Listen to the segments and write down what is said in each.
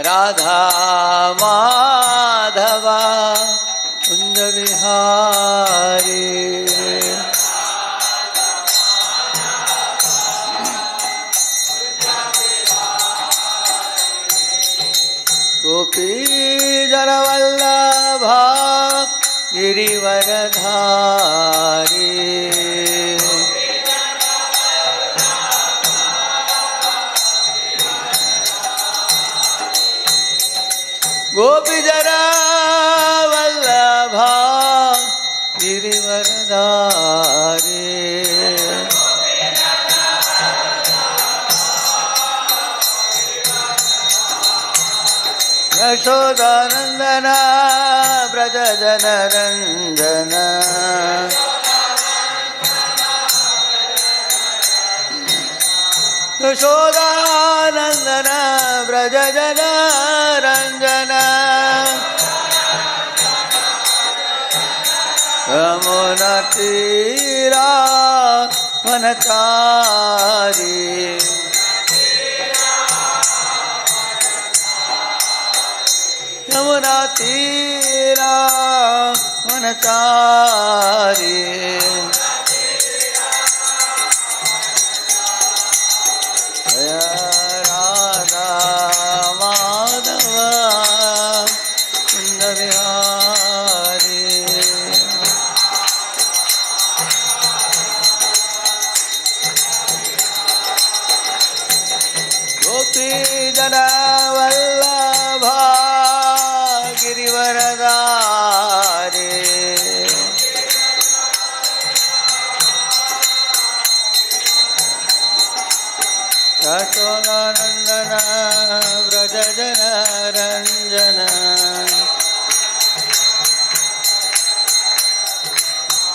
Radha Madhava Kunda Vihari. Gopi Jana Vallabha Girivaradhari. Gopi Jana Vallabha Girivaradhari. Yashodanandana Braja Jana Ranjana. Yashodanandana Braja Jana Ranjana. Yamuna Tira Vanachari. Yamuna Tira Vanachari. Jaya Radha Madhava Kunda Vihari. Gopi Jana Vallabha Girivaradhari. Yashodanandana Braja Jana Ranjana.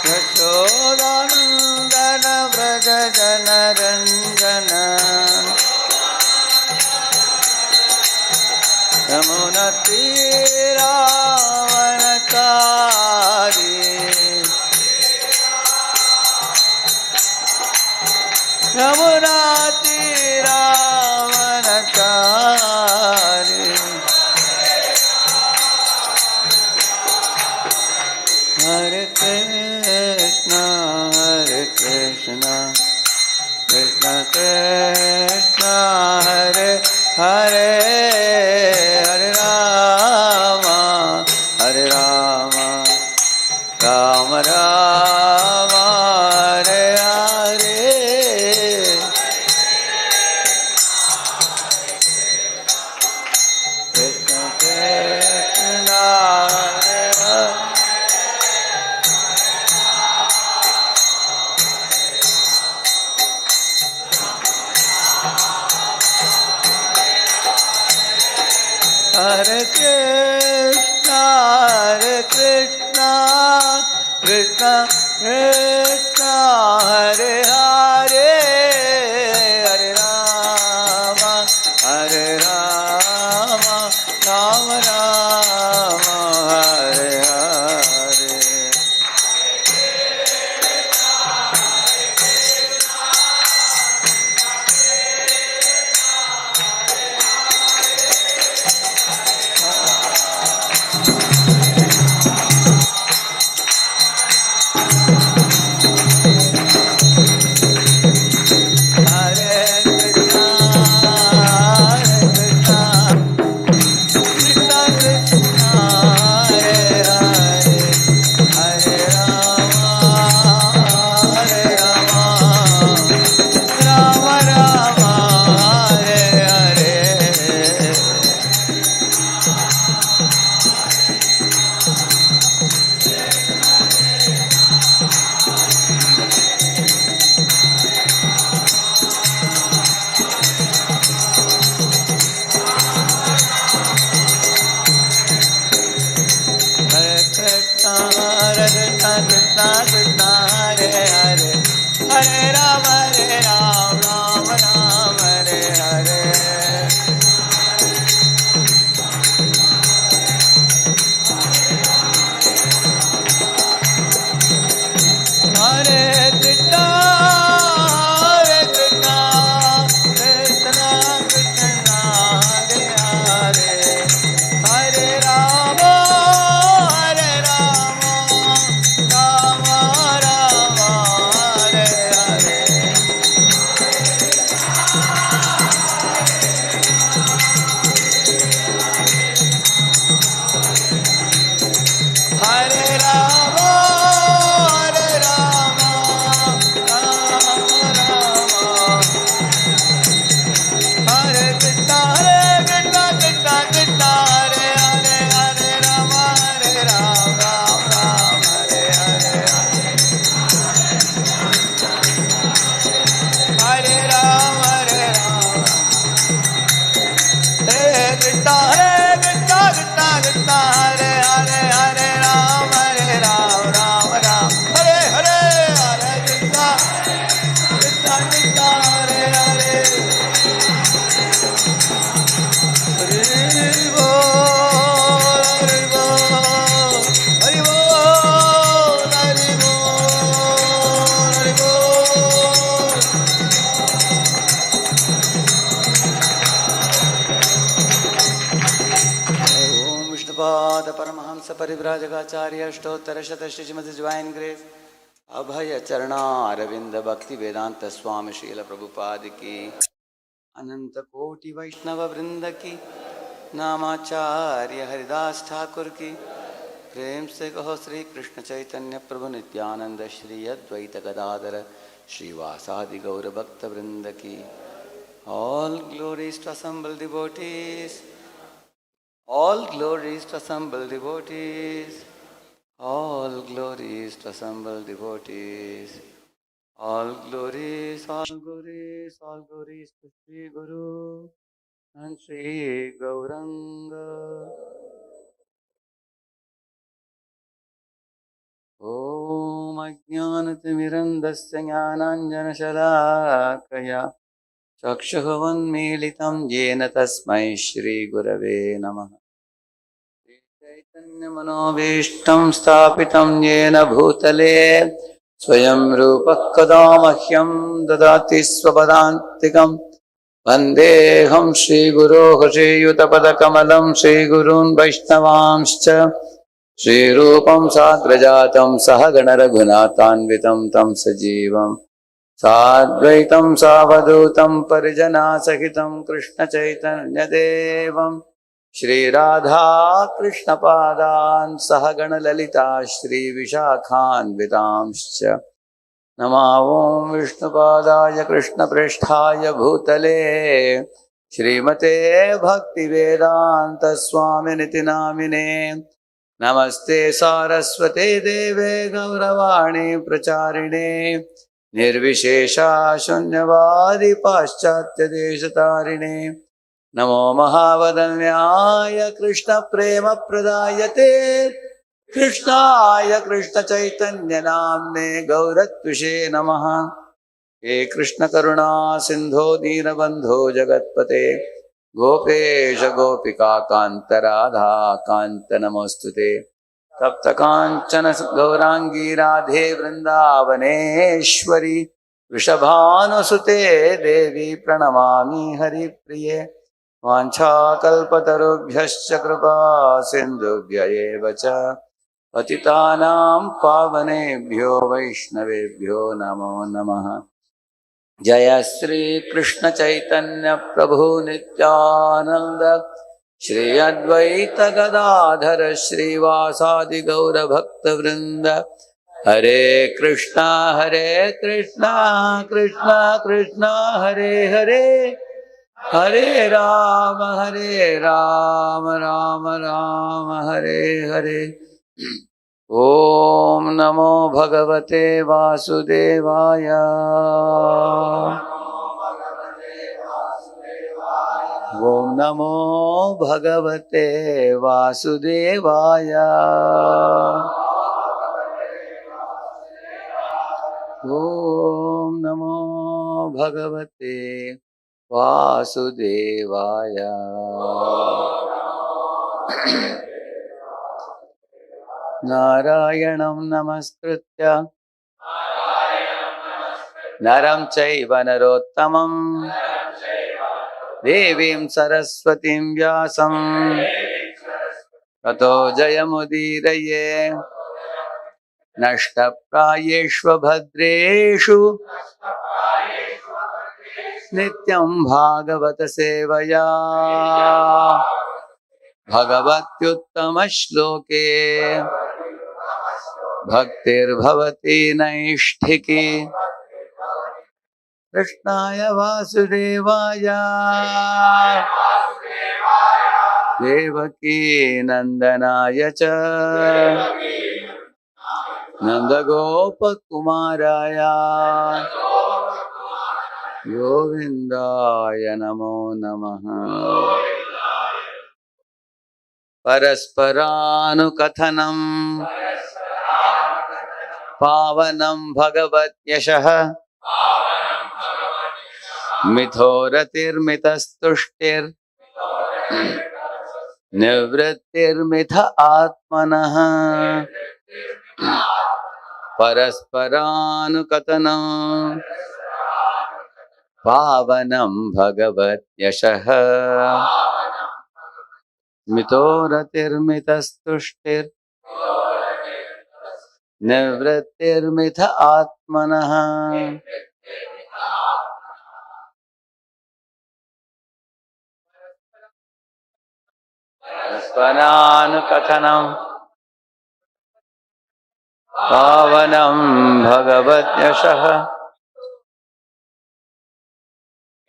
Yashodanandana Braja Jana Ranjana. Yamuna Tira Vanachari. Yamuna Tira Vanachari. Hare Krishna, Hare Krishna, Krishna Krishna, Hare Hare, Hare Rama, Hare Rama, Rama Rama, Hare Hare. Krishna Krishna, Hare Hare. Hare Krishna, Hare Krishna, Krishna Krishna, Hare Hare, Hare Rama, Hare Rama, Rama Rama, Hare Hare. Hare Rama, Rama Rama, Hare Hare. Hare Krishna, Krishna Krishna, Hare Hare. परिव्राजकाचार्य अष्टोत्तर शतश्री श्रीमती divine grace Abhay Charanaravinda Bhakti Vedanta स्वामी शील प्रभुपाद की अनंत कोटि वैष्णव वृंद की नामाचार्य हरिदास ठाकुर की प्रेम से कहो श्री कृष्ण चैतन्य प्रभु नित्यानंद श्री अद्वैत गदाधर श्रीवासादि गौर भक्त वृंद की all glories to assembled devotees, all glories to assembled devotees, all glories to assembled devotees, all glories, all glories, all glories to Sri Guru and Sri Gauranga. Om Ajnanatimirandasya Jnananjanashalakaya चक्षुर्वन्मीलितं येन तस्मै श्रीगुरवे नमः। चैतन्यमनोभीष्टं स्थापितं येन भूतले स्वयं रूपः कदा मह्यं ददाति स्वपदान्तिकं वन्देऽहं श्रीगुरोः श्रीयुतपदकमलं श्रीगुरून् वैष्णवांश्च श्रीरूपं साग्रजातं सहगणरघुनाथान्वितं तं सजीवम् साद्वैतं सावधूतं परिजनासहितं कृष्णचैतन्यदेवं श्रीराधा कृष्णपादान् सहगणललिता श्रीविशाखान्वितांश्च नमो विष्णुपादाय कृष्णप्रेष्ठाय भूतले श्रीमते भक्तिवेदान्तस्वामिनिति नामिने नमस्ते सारस्वते देवे गौरवाणी प्रचारिणे निर्विशेषा शून्यवादी पाश्चात्य देशतारिणे नमो महावदन्याय कृष्ण प्रेम प्रदायते कृष्णाय कृष्ण चैतन्य नाम्ने गौरत्विषे नमः। हे कृष्ण करुणा सिंधो दीनबंधो जगत्पते गोपेश गोपिका कांत राधा कांत नमोस्तुते तप्त कांचन गौरांगी राधे वृंदावनेश्वरी वृषभानुसुते देवी प्रणमामि हरिप्रिये वाञ्छाकल्पतरुभ्यश्च कृपा सिन्धुभ्य एव च पतितानां पावनेभ्यो वैष्णवेभ्यो नमो नमः। जय श्री कृष्ण चैतन्य प्रभु नित्यानंद श्री अद्वैत गदाधर श्रीवासादि गौर भक्त वृंद हरे कृष्णा कृष्णा कृष्णा हरे हरे हरे राम राम राम हरे हरे। ओम नमो भगवते वासुदेवाय ओम नमो भगवते वासुदेवाय ओम नमो भगवते वासुदेवाय। नारायणं नमस्कृत्य नरं चैव नरोत्तमं देवीं सरस्वतीं व्यासं ततो जयमुदीरये नष्टप्रायेषु भद्रेषु नित्यं भागवत सेवया भगवत्युत्तमश्लोके भक्तिर्भवति नैष्ठिकी कृष्णाय वासुदेवाय देवकी नंदनाय च नंदगोपकुमाराय गोविंदाय नमो नमः। परस्परानुकथनं पावनं भगवत्यशः मिथो रतिर्मितस्तुष्टिर्निवृत्तिर्मिथ आत्मनः परस्परानुकथनं पावनं भगवत्यशः मितो रतिर्मितस्तुष्टिर् Nivrittirmitha atmanah. Paranukathanam pavanam bhagavat yashah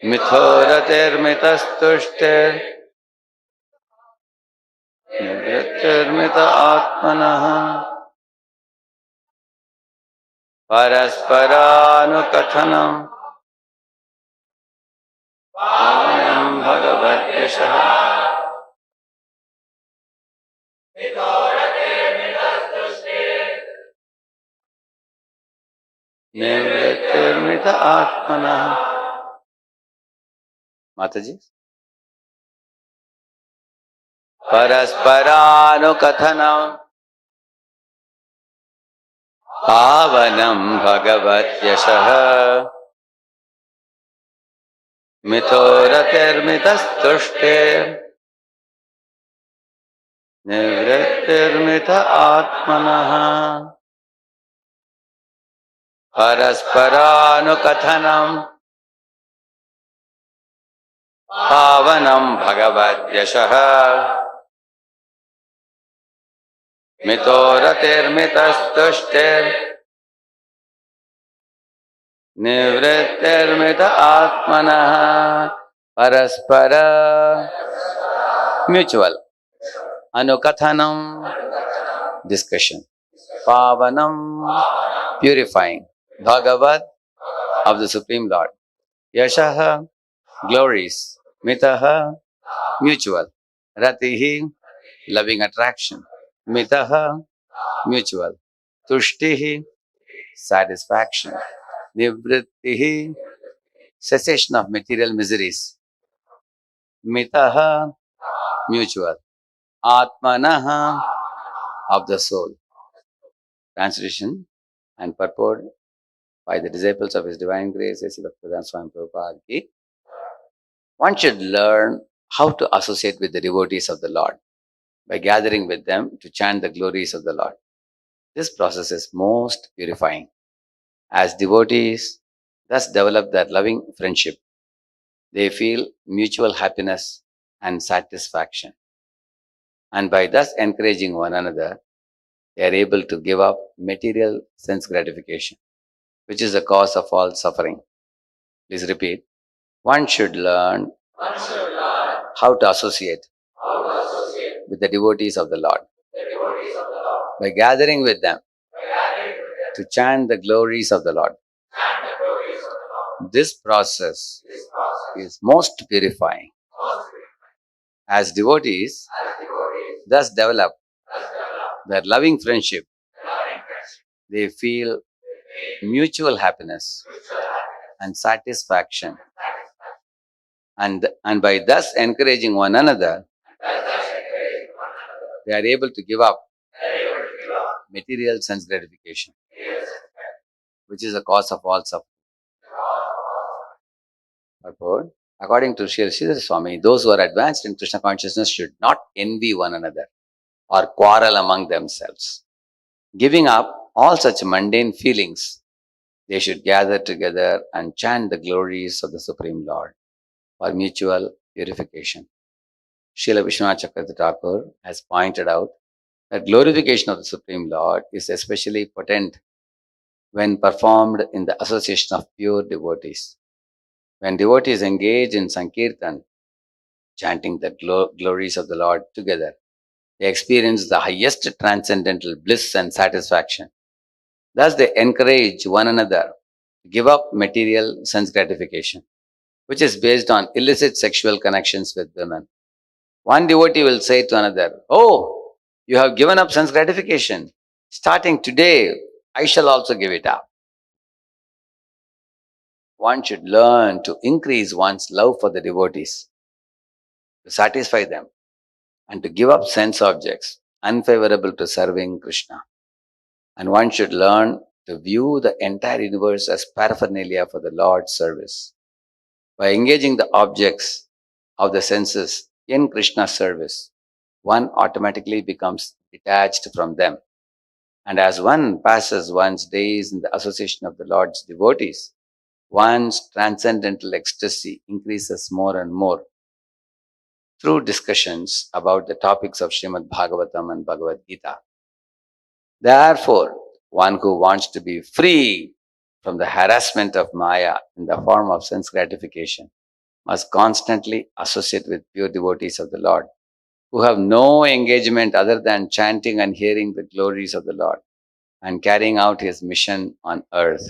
mithoratirmitastushtir nivrittirmitha atmanah parasparanukathanam pavanam bhagavat yashah nivrittirmitha atmanah. Mataji. Parasparanukathanam pavanam bhagavat yashah mithoratirmitastushtir nivrittirmitha atmanah parasparanukathanam pavanam bhagavat yashah mithoratirmitastushtir nivrittirmitha atmanah paraspara mutual anukathanam discussion pavanam purifying bhagavat of the Supreme Lord yashaha glories mitaha mutual ratihi loving attraction mitaha mutual tushtihi satisfaction nivrittihi cessation of material miseries mitaha mutual atmanaha of the soul. Translation and purport by the disciples of His Divine Grace A.C. Bhaktivedanta Swami Prabhupada ki. One should learn how to associate with the devotees of the Lord by gathering with them to chant the glories of the Lord. This process is most purifying. As devotees thus develop their loving friendship, they feel mutual happiness and satisfaction. And by thus encouraging one another, they are able to give up material sense gratification, which is the cause of all suffering. Please repeat. One should learn how to associate with the devotees of the Lord by gathering with them to chant the glories of the Lord. This process is most purifying. As devotees thus develop their loving friendship, they feel mutual happiness and satisfaction. And by thus encouraging one another, they are able to give up material sense gratification, which is the cause of all suffering. Therefore, according to Sri Sridhar Swami, those who are advanced in Krishna consciousness should not envy one another or quarrel among themselves. Giving up all such mundane feelings, they should gather together and chant the glories of the Supreme Lord for mutual purification. Srila Vishwanath Chakravarti Thakur has pointed out that glorification of the Supreme Lord is especially potent when performed in the association of pure devotees. When devotees engage in Sankirtan, chanting the glories of the Lord together, they experience the highest transcendental bliss and satisfaction. Thus, they encourage one another to give up material sense gratification, which is based on illicit sexual connections with women. One devotee will say to another, "Oh, you have given up sense gratification. Starting today, I shall also give it up." One should learn to increase one's love for the devotees, to satisfy them, and to give up sense objects unfavorable to serving Krishna. And one should learn to view the entire universe as paraphernalia for the Lord's service. By engaging the objects of the senses in Krishna's service, one automatically becomes detached from them. And as one passes one's days in the association of the Lord's devotees, one's transcendental ecstasy increases more and more through discussions about the topics of Srimad Bhagavatam and Bhagavad Gita. Therefore, one who wants to be free from the harassment of Maya in the form of sense gratification must constantly associate with pure devotees of the Lord, who have no engagement other than chanting and hearing the glories of the Lord and carrying out his mission on earth.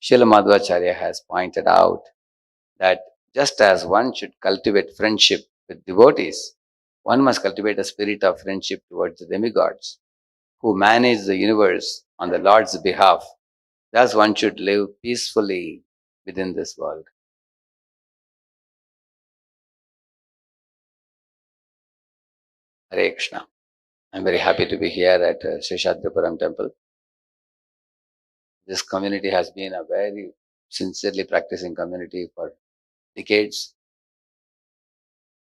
Srila Madhvacharya has pointed out that just as one should cultivate friendship with devotees, one must cultivate a spirit of friendship towards the demigods who manage the universe on the Lord's behalf. Thus, one should live peacefully within this world. Hare Krishna. I'm very happy to be here at Seshathapuram temple. This community has been a very sincerely practicing community for decades,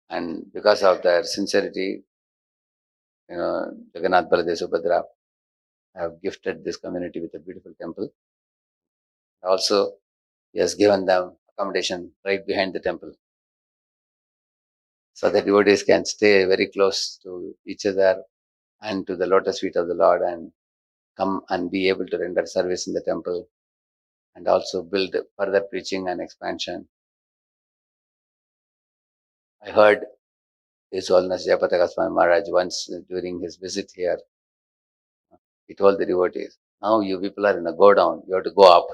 and because of their sincerity, Jagannath Baladev Subhadra have gifted this community with a beautiful temple. Also, he has given them accommodation right behind the temple, so that devotees can stay very close to each other and to the lotus feet of the Lord and come and be able to render service in the temple and also build further preaching and expansion. I heard His Holiness Jayapataka Swami Maharaj once during his visit here, he told the devotees, now you people are in a go down, you have to go up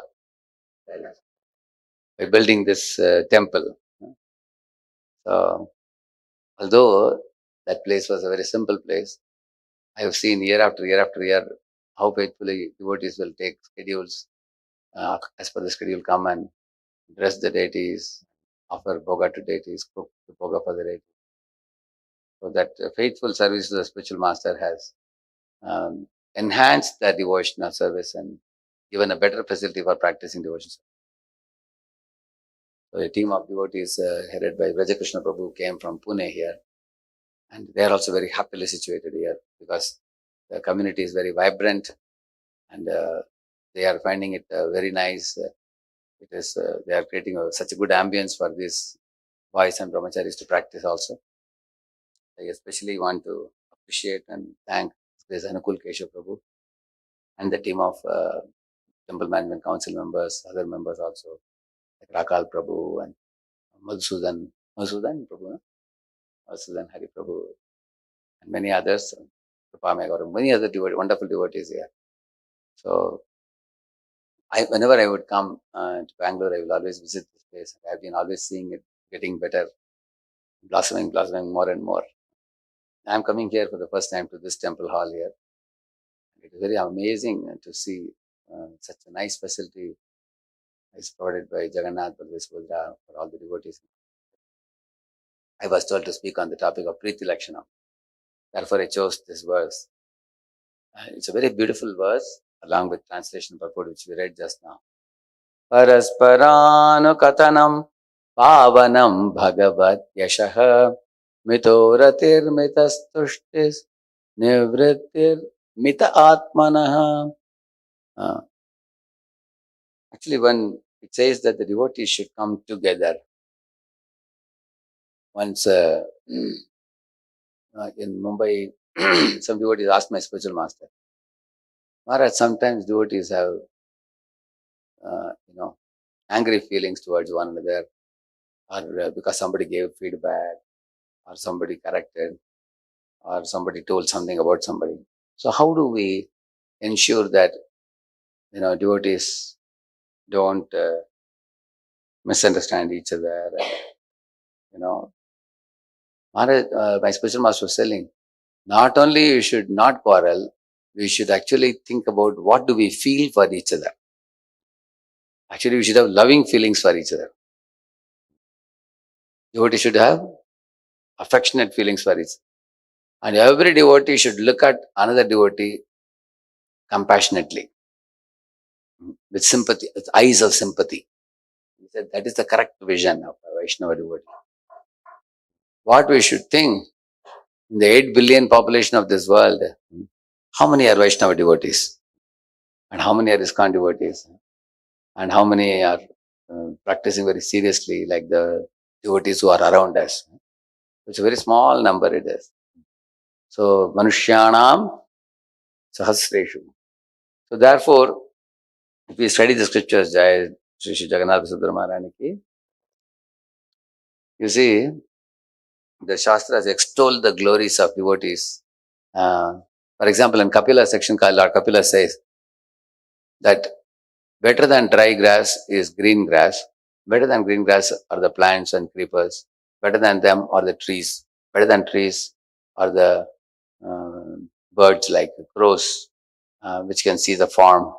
by building this temple. So, although that place was a very simple place, I have seen year after year after year how faithfully devotees will take schedules as per the schedule, come and dress the deities, offer bhoga to deities, cook the bhoga for the deities. So that faithful service to the spiritual master has enhanced their devotional service and given a better facility for practicing devotion. So a team of devotees headed by Rajakrishna Prabhu came from Pune here, and they are also very happily situated here because the community is very vibrant, and they are finding it very nice. It is they are creating such a good ambience for these boys and brahmacharis to practice also. I especially want to appreciate and thank this Anukul Keshav Prabhu and the team of Temple Management Council members, other members also, like Rakal Prabhu and Madhusudan Prabhu, Madhusudan Hari Prabhu, and many others, many other wonderful devotees here. So, whenever I would come to Bangalore, I will always visit this place. I have been always seeing it getting better, blossoming more and more. I am coming here for the first time to this temple hall here. It is very amazing to see such a nice facility is provided by Jagannath Baladev for all the devotees. I was told to speak on the topic of Priti Lakshanam. Therefore, I chose this verse. It's a very beautiful verse, along with translation purport, which we read just now. Parasparanu katanam pavanam bhagavat yashaha mitoratir mitastushtis nivrittir mita atmanaha. Actually, when it says that the devotees should come together, once in Mumbai, some devotees asked my spiritual master, Maharaj, sometimes devotees have, angry feelings towards one another, or because somebody gave feedback, or somebody corrected, or somebody told something about somebody. So how do we ensure that, devotees don't misunderstand each other? And, Maharaj, my spiritual master was telling, not only you should not quarrel, we should actually think about what do we feel for each other. Actually, we should have loving feelings for each other. Devotee should have affectionate feelings for each other. And every devotee should look at another devotee compassionately, with sympathy, with eyes of sympathy. He said that is the correct vision of a Vaishnava devotee. What we should think, In the 8 billion population of this world, how many are Vaishnava devotees? And how many are ISKCON devotees? And how many are practicing very seriously, like the devotees who are around us? It's a very small number it is. So, Manushyanam Sahasreshu. So, therefore, if we study the scriptures, Jai Sri Sri Jagannath Subramanian ki, you see, the Shastras extol the glories of devotees. For example, in Kapila section, Lord Kapila says that better than dry grass is green grass, better than green grass are the plants and creepers, better than them are the trees, better than trees are the uh, birds like crows, which can see the form,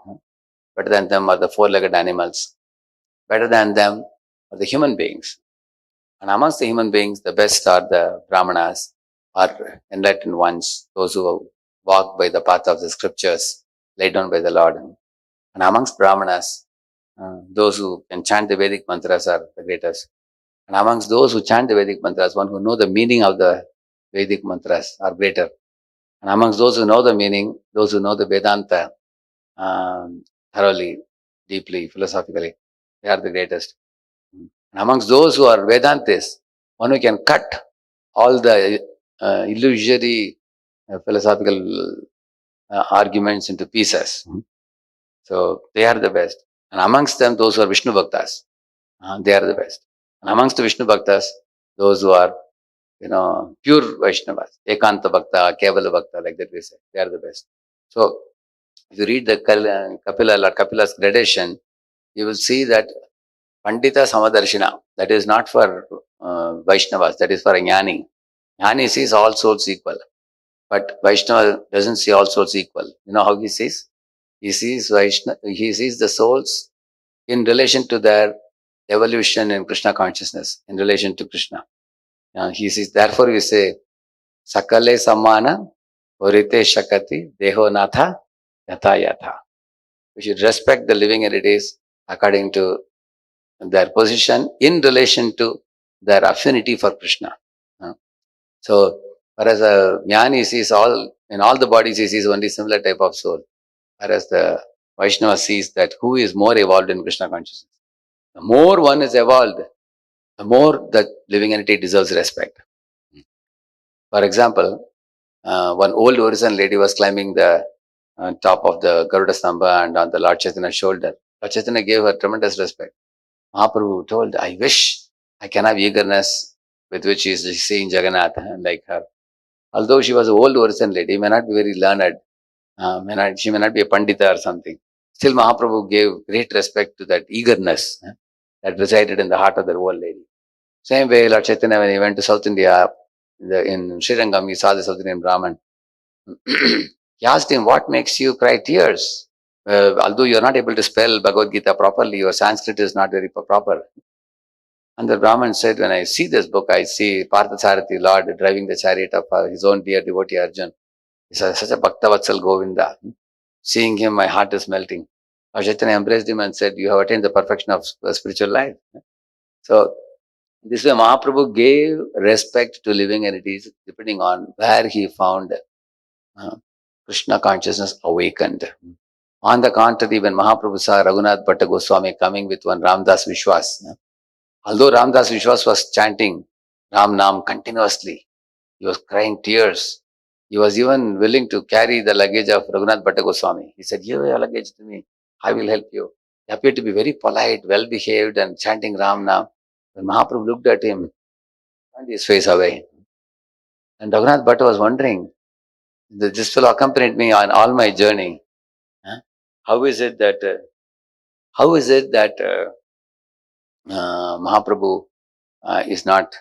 better than them are the four-legged animals, better than them are the human beings. And amongst the human beings, the best are the Brahmanas, or enlightened ones, those who walk by the path of the scriptures laid down by the Lord. And amongst Brahmanas, those who can chant the Vedic mantras are the greatest. And amongst those who chant the Vedic mantras, one who know the meaning of the Vedic mantras are greater. And amongst those who know the meaning, those who know the Vedanta thoroughly, deeply, philosophically, they are the greatest. And amongst those who are Vedantists, one who can cut all the illusory philosophical arguments into pieces. So they are the best. And amongst them, those who are Vishnu Bhaktas, they are the best. And amongst the Vishnu Bhaktas, those who are, pure Vaishnavas, Ekanta Bhakta, Kevala Bhakta, like that we say, they are the best. So if you read the Kapila, Lord Kapila's gradation, you will see that Pandita Samadarshina, that is not for Vaishnavas, that is for a Jnani. Jnani sees all souls equal, but Vaishnava doesn't see all souls equal. You know how he sees? He sees he sees the souls in relation to their evolution in Krishna consciousness, in relation to Krishna. He sees, therefore we say, Sakale Samana, Orite Shakati, Deho Natha, Yatha Yatha. We should respect the living entities according to their position in relation to their affinity for Krishna. So, whereas a jnani sees in all the bodies, he sees only similar type of soul. Whereas the Vaishnava sees that who is more evolved in Krishna consciousness. The more one is evolved, the more the living entity deserves respect. For example, one old Orison lady was climbing the top of the Garuda Stamba and on the Lord Chaitanya's shoulder. Lord Chaitanya gave her tremendous respect. Mahaprabhu told, I wish I can have eagerness with which she is seeing Jagannath like her. Although she was an old Orison lady, may not be very learned, she may not be a Pandita or something. Still, Mahaprabhu gave great respect to that eagerness that resided in the heart of the old lady. Same way, Lord Chaitanya, when he went to South India, in Sri Rangam, he saw the South Indian Brahman. He asked him, what makes you cry tears? Although you are not able to spell Bhagavad Gita properly, your Sanskrit is not very proper. And the Brahman said, when I see this book, I see Parthasarathi, Lord, driving the chariot of his own dear devotee Arjun. He's such a Bhakta Vatsal Govinda. Seeing him, my heart is melting. Chaitanya embraced him and said, you have attained the perfection of spiritual life. So, this way Mahaprabhu gave respect to living entities depending on where he found Krishna consciousness awakened. On the contrary, when Mahaprabhu saw Raghunath Bhatta Goswami coming with one Ramdas Vishwas, although Ramdas Vishwas was chanting Ram Nam continuously, he was crying tears. He was even willing to carry the luggage of Raghunath Bhatta Goswami. He said, give your luggage to me. I will help you. He appeared to be very polite, well-behaved and chanting Ram Nam. When Mahaprabhu looked at him, turned his face away. And Raghunath Bhatta was wondering, this fellow accompanied me on all my journey. How is it that Mahaprabhu is not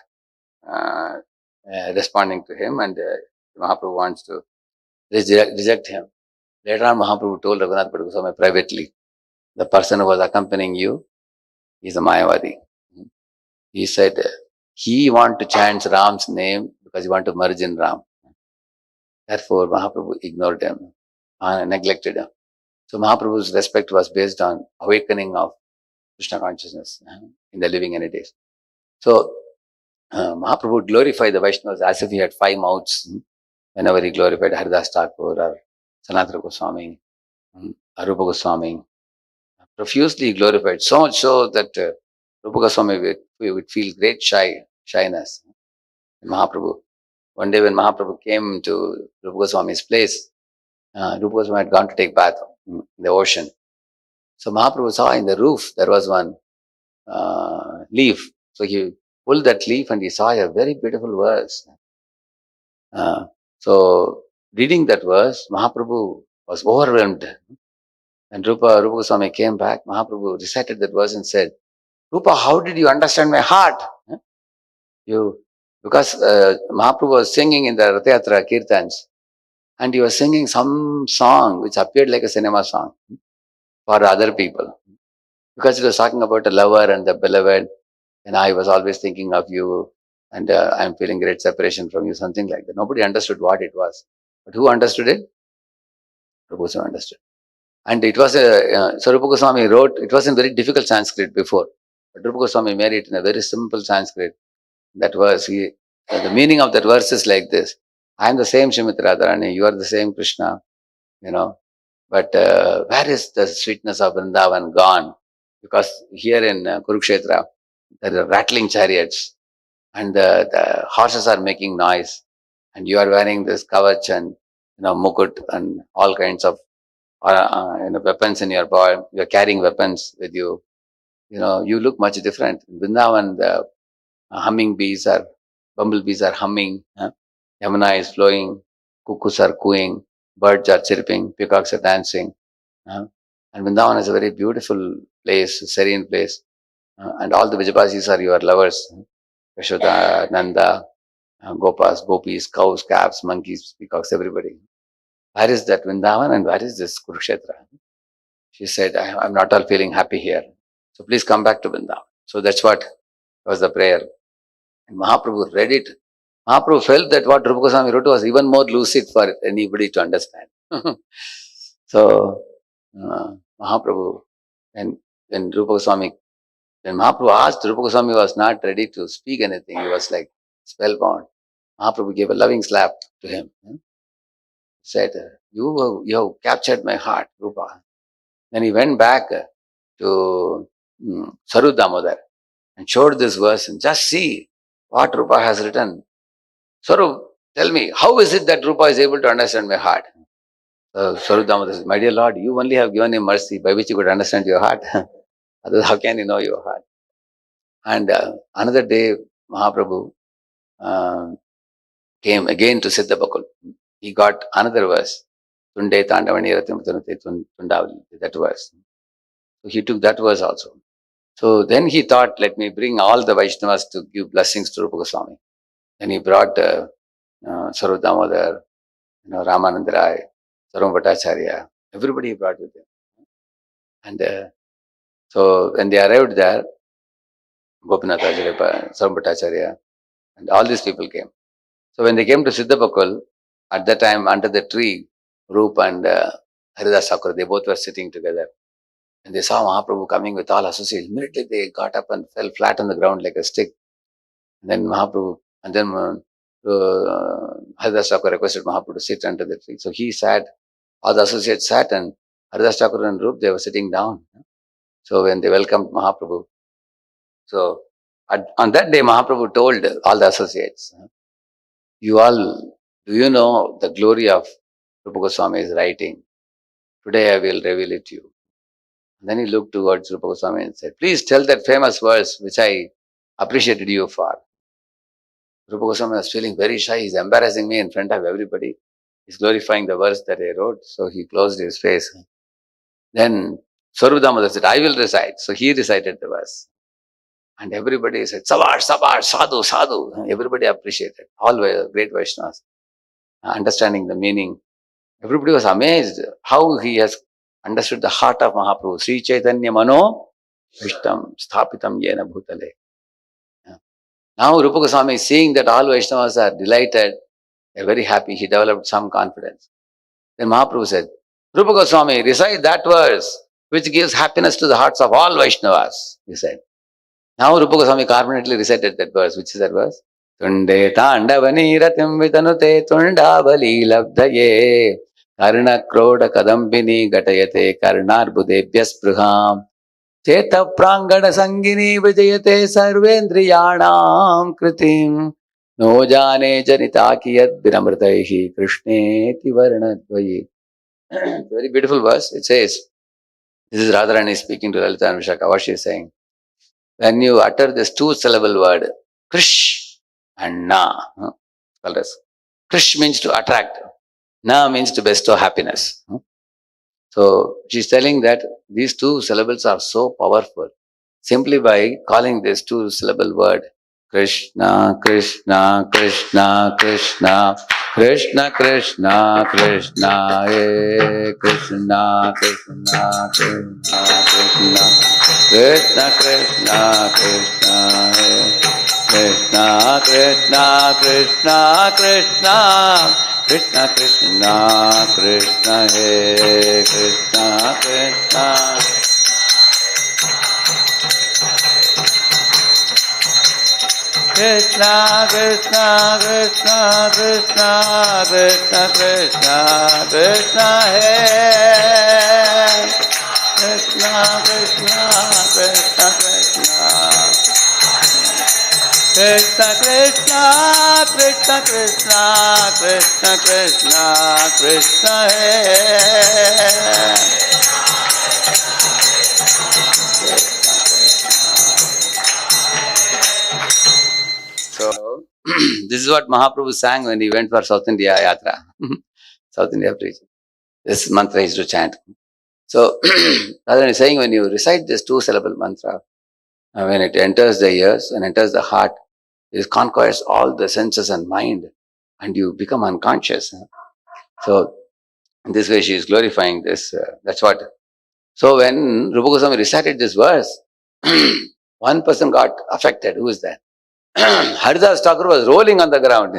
responding to him, and Mahaprabhu wants to reject him? Later on, Mahaprabhu told Raghunath Bhatta Goswami privately, the person who was accompanying you is a Mayavadi. He said he want to chant Ram's name because he want to merge in Ram. Therefore, Mahaprabhu ignored him, neglected him. So Mahaprabhu's respect was based on awakening of Krishna consciousness in the living entities. So Mahaprabhu would glorify the Vaishnavas as if he had five mouths. Whenever he glorified Haridas Thakur or Sanatana Goswami, Arupa Goswami, profusely glorified, so much so that Rupa Goswami would feel great shyness. Mahaprabhu. One day when Mahaprabhu came to Rupa Goswami's place, Rupa Goswami had gone to take bath in the ocean. So Mahaprabhu saw in the roof there was one leaf. So he pulled that leaf and he saw a very beautiful verse. So reading that verse, Mahaprabhu was overwhelmed. And Rupa Goswami came back. Mahaprabhu recited that verse and said, Rupa, how did you understand my heart? You, because Mahaprabhu was singing in the Rath Yatra Kirtans, and he was singing some song which appeared like a cinema song for other people. Because it was talking about a lover and the beloved, and I was always thinking of you, and I'm feeling great separation from you, something like that. Nobody understood what it was. But who understood it? Rupa Goswami understood. And it was so Rupa Goswami wrote, it was in very difficult Sanskrit before. But Rupa Goswami made it in a very simple Sanskrit. That verse, the meaning of that verse is like this. I am the same Srimati Radharani, you are the same Krishna, But where is the sweetness of Vrindavan gone? Because here in Kurukshetra, there are rattling chariots and the horses are making noise and you are wearing this kavach and mukut and all kinds of weapons in your body. You are carrying weapons with you. You look much different. In Vrindavan, the bumblebees are humming. Yamuna is flowing. Cuckoos are cooing. Birds are chirping. Peacocks are dancing. And Vrindavan is a very beautiful place, a serene place. And all the Vijayabasis are your lovers. Yashoda, Nanda, Gopas, Gopis, cows, calves, monkeys, peacocks, everybody. Where is that Vrindavan and where is this Kurukshetra? She said, I'm not all feeling happy here. So please come back to Vrindavan. So that's what was the prayer. And Mahaprabhu read it. Mahaprabhu felt that what Rupa Goswami wrote was even more lucid for anybody to understand. So Mahaprabhu, when Rupa Goswami, when Mahaprabhu asked, Rupa Goswami was not ready to speak anything. He was like spellbound. Mahaprabhu gave a loving slap to him. Said, you have captured my heart, Rupa. Then he went back to Saru Damodar and showed this verse and just see what Rupa has written. Saru, tell me, how is it that Rupa is able to understand my heart? Saru Damodar says, my dear Lord, you only have given him mercy by which he could understand your heart. Otherwise, how can he know your heart? And another day, Mahaprabhu came again to Siddhabakul. He got another verse. Tunde Tandavani Ratimutante Tundavali, that verse. So he took that verse also. So then he thought, let me bring all the Vaishnavas to give blessings to Rupa Goswami. Then he brought Saru Damodar, Ramananda Rai, Sarum Bhattacharya, everybody he brought with him. And so when they arrived there, Gopinath Acharya, Sarum Bhattacharya, and all these people came. So when they came to Siddhabakul, at that time under the tree, Rup and Haridas Thakur, they both were sitting together. And they saw Mahaprabhu coming with all associates. Immediately they got up and fell flat on the ground like a stick. And then Mahaprabhu, and then Haridas Thakur requested Mahaprabhu to sit under the tree. So he sat, all the associates sat, and Haridas Thakur and Rup, they were sitting down. So when they welcomed Mahaprabhu, so on that day Mahaprabhu told all the associates, you all, do you know the glory of Rupa Goswami's writing? Today I will reveal it to you. And then he looked towards Rupa Goswami and said, please tell that famous verse which I appreciated you for. Rupa Goswami was feeling very shy. He's embarrassing me in front of everybody. He's glorifying the verse that I wrote. So he closed his face. Then Saru Damodar said, I will recite. So he recited the verse. And everybody said, Sabash, Sabash, Sadhu, Sadhu. Everybody appreciated. All were great Vaishnavas. Understanding the meaning. Everybody was amazed how he has understood the heart of Mahaprabhu. Sri Chaitanya Mano Vishtam Sthapitam Yena Bhutale. Now Rupa Goswami is seeing that all Vaishnavas are delighted, they're very happy, he developed some confidence. Then Mahaprabhu said, Rupa Goswami, recite that verse which gives happiness to the hearts of all Vaishnavas, he said. Now Rupa Goswami carbonatically recited that verse. Which is that verse? Tunde Tandavani Ratim Vitanute Tundavali Labdaye Karna Kroda Kadambini Gatayate Karnarbudebhyas Praham Cheta Prangana Sangini Vijayate Sarvendriyanam Kritim No Jane Janita Kiyat Vinamrtaihi Krishne Tivaranadvayi. Very beautiful verse. It says, this is Radharani speaking to Lalita and Vishaka. What she is saying? When you utter this two-syllable word, Krish and Na, called as Krish means to attract, Na means to bestow happiness. So she's telling that these two syllables are so powerful. Simply by calling this two-syllable word, Krishna, Krishna, Krishna, Krishna, Krishna, Krishna, Krishna, Hare Krishna, Krishna, Krishna, Krishna, Krishna, Krishna, Krishna, Hare Krishna, Krishna, Krishna, Krishna. Krishna Krishna Krishna Hare Krishna Krishna Krishna Krishna Krishna Krishna Krishna Krishna Krishna Hare Krishna Krishna Krishna Krishna Krishna Krishna Krishna Krishna Krishna Krishna Krishna Hare So this is what Mahaprabhu sang when he went for South India Yatra, South India preaching. This mantra is to chant. So rather than saying when you recite this two-syllable mantra, when it enters the ears and enters the heart, it conquers all the senses and mind, and you become unconscious. So in this way, she is glorifying this. That's what. So when Rupa Goswami recited this verse, one person got affected. Who is that? Haridas Thakur was rolling on the ground.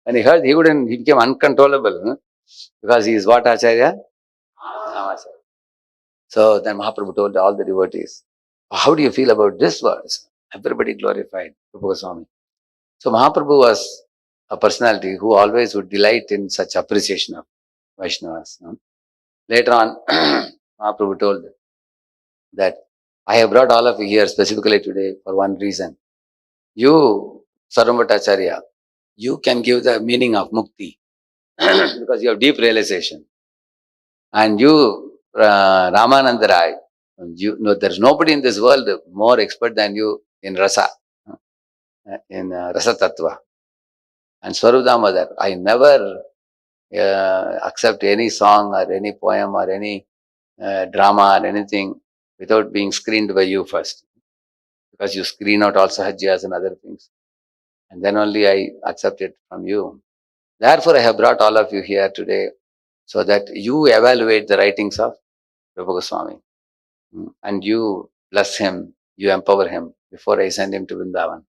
And he heard he became uncontrollable. Because he is what Acharya? Ramacharya. So then Mahaprabhu told all the devotees, how do you feel about this verse? Everybody glorified Rupa Goswami. So Mahaprabhu was a personality who always would delight in such appreciation of Vaishnavas. Later on, Mahaprabhu told that I have brought all of you here specifically today for one reason. You, Sarvamvatacharya, you can give the meaning of mukti because you have deep realization. And you, Ramananda Rai, there's nobody in this world more expert than you in rasa, in rasa tattva. And Swarup Damodar, I never accept any song or any poem or any drama or anything without being screened by you first. Because you screen out all sahajyas and other things. And then only I accept it from you. Therefore, I have brought all of you here today so that you evaluate the writings of Rupa Goswami. And you bless him, you empower him before I send him to Vrindavan.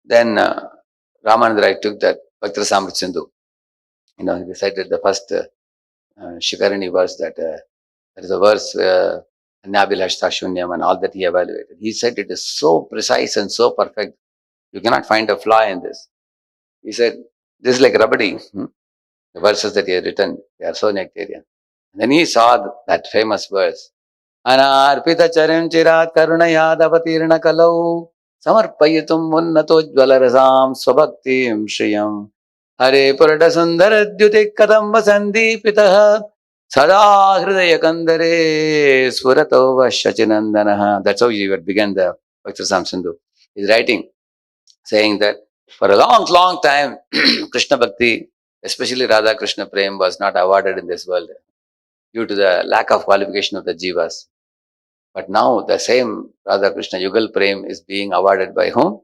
Then Ramananda Rai took that Bhakti Samrit Sindhu. He recited the first Shikarani verse that there is a verse Anyabilashta Shunyam and all that he evaluated. He said it is so precise and so perfect. You cannot find a flaw in this. He said, this is like Rabadi. The verses that he had written, they are so nectarian. And then he saw that famous verse. Anarpita charim chirat karunayad avatirna kalau samarpayitum unnatojvalarasam swabhaktim shriyam Hare purada sundara dyutik kadam vasandipitah sada hridaya kandare swarato vashachinandanaha. That's how he began the Bhakti Sindhu. He's writing, saying that for a long, long time, Krishna Bhakti, especially Radha Krishna Prem, was not awarded in this world due to the lack of qualification of the jivas. But now the same Radha Krishna Yugal Prem is being awarded by whom?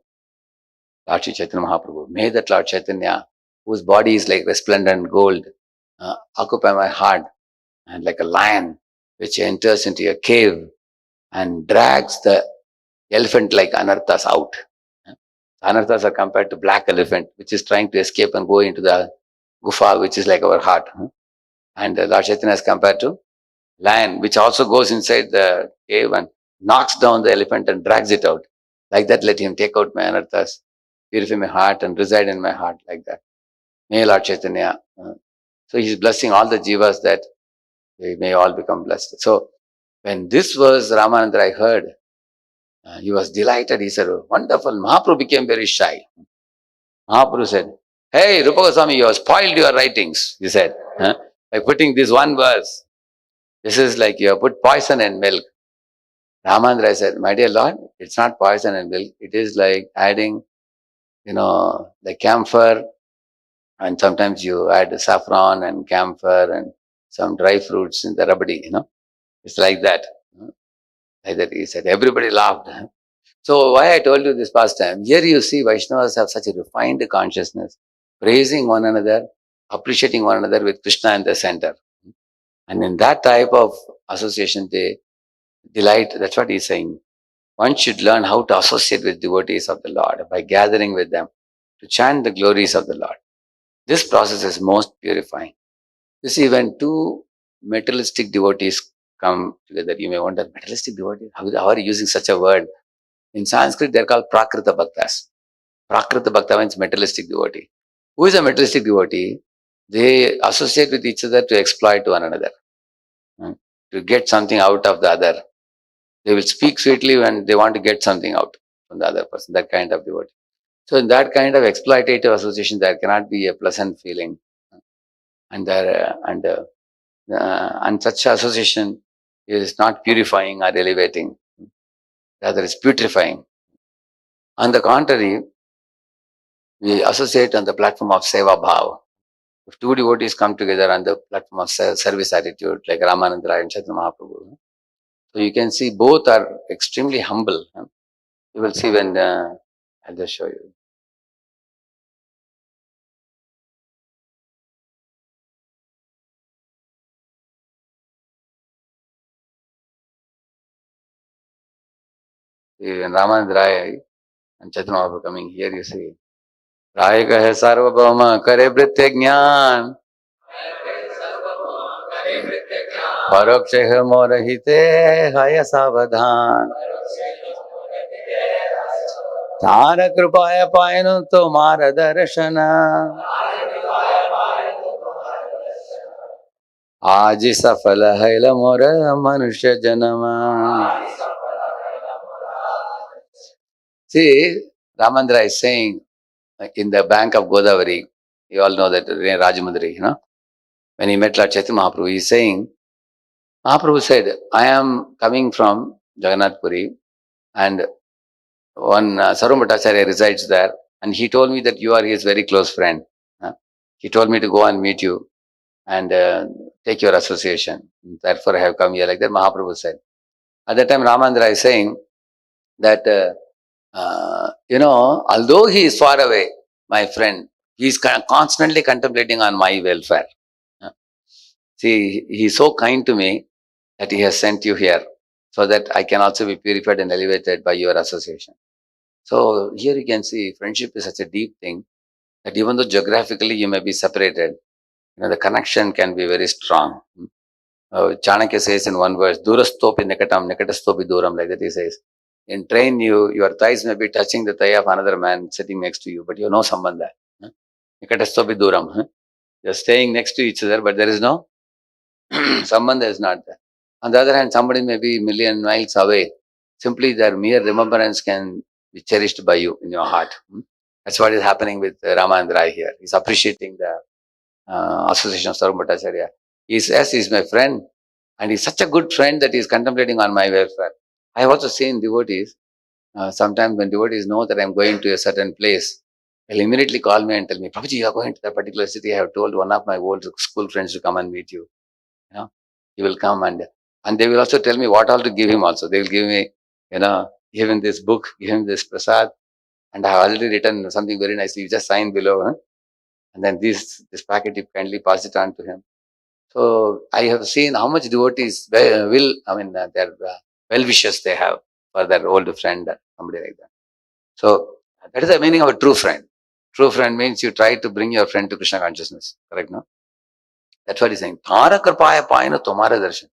Lord Shri Chaitanya Mahaprabhu. May that Lord Chaitanya, whose body is like resplendent gold, occupy my heart, and like a lion which enters into a cave and drags the elephant like anarthas out. Anarthas are compared to black elephant, which is trying to escape and go into the gufa, which is like our heart. And Lord Chaitanya is compared to lion, which also goes inside the cave and knocks down the elephant and drags it out. Like that, let him take out my anarthas, purify my heart and reside in my heart like that. May Lord Chaitanya. So he's blessing all the jivas that they may all become blessed. So when this verse Ramananda I heard, he was delighted. He said, wonderful. Mahaprabhu became very shy. Mahaprabhu said, hey, Rupa Goswami, you have spoiled your writings, he said, by putting this one verse. This is like you have put poison in milk. Ramananda said, my dear Lord, it's not poison and milk. It is like adding, the camphor, and sometimes you add saffron and camphor and some dry fruits in the rabdi. It's like that. Like that he said. Everybody laughed. So why I told you this past time, here you see Vaishnavas have such a refined consciousness, praising one another, appreciating one another with Krishna in the center. And in that type of association, they delight. That's what he's saying. One should learn how to associate with devotees of the Lord by gathering with them to chant the glories of the Lord. This process is most purifying. You see, when two materialistic devotees come together, you may wonder, materialistic devotees? How are you using such a word? In Sanskrit, they're called Prakrita Bhaktas. Prakrita Bhakta means materialistic devotee. Who is a materialistic devotee? They associate with each other to exploit one another, to get something out of the other. They will speak sweetly when they want to get something out from the other person, that kind of devotee. So in that kind of exploitative association, there cannot be a pleasant feeling. And such association is not purifying or elevating, rather it's putrefying. On the contrary, we associate on the platform of Seva Bhava. If two devotees come together on the platform of service attitude, like Ramananda Rai and Chaitanya Mahaprabhu, so you can see both are extremely humble. You will see when, I'll just show you. See, when Ramananda Rai and Chaitanya Mahaprabhu coming here, you see, Rai kahe sarvabhauma kare vritya jnana परोक्ष मोरहिते हय सावधान तार कृपाय पायनु तुम्हार दर्शन आज सफल है मोर मनुष्य जन्म. See, Ramandra is saying in the bank of Godavari, you all know that Rajamundri, when he met Lord Chaitanya Mahaprabhu, he is saying, Mahaprabhu said, I am coming from Jagannath Puri and one Sarvam Bhattacharya resides there, and he told me that you are his very close friend. He told me to go and meet you and take your association. Therefore, I have come here, like that Mahaprabhu said. At that time, Ramandra is saying that, although he is far away, my friend, he is constantly contemplating on my welfare. See, he is so kind to me that he has sent you here so that I can also be purified and elevated by your association. So here you can see friendship is such a deep thing that even though geographically you may be separated, the connection can be very strong. Chanakya says in one verse, Durastopi nekatam, nekatastopi duram, like that he says. In train, your thighs may be touching the thigh of another man sitting next to you, but you know someone there. Nekatastopi duram. You're staying next to each other, but there is no someone that is not there. On the other hand, somebody may be a million miles away. Simply their mere remembrance can be cherished by you in your heart. That's what is happening with Ramananda Rai here. He's appreciating the association of Sarvam Bhattacharya. He says he's my friend, and he's such a good friend that he's contemplating on my welfare. I have also seen devotees, sometimes when devotees know that I'm going to a certain place, they'll immediately call me and tell me, Prabhuji, you are going to that particular city. I have told one of my old school friends to come and meet you. He will come and they will also tell me what all to give him also. They will give me, give him this book, give him this prasad, and I have already written something very nice. You just sign below, and then this packet, you kindly pass it on to him. So I have seen how much devotees their well wishes they have for their old friend, somebody like that. So that is the meaning of a true friend. True friend means you try to bring your friend to Krishna consciousness. Correct, no? That's what he's saying. Thara kripaya payana tomara darshan.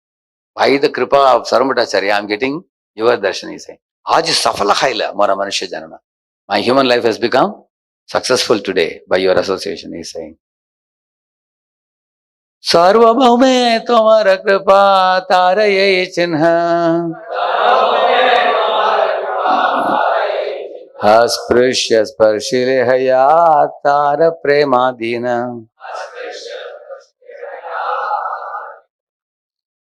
By the kripa of Sarvam Bhattacharya, I am getting Your darshan is saying. Aaj safala khaila mara manushya janma. My human life has become successful today by your association, he is saying. Sarvabhaume tomara kripa taraye chinha. Asprishya sparshile haya tara premadina.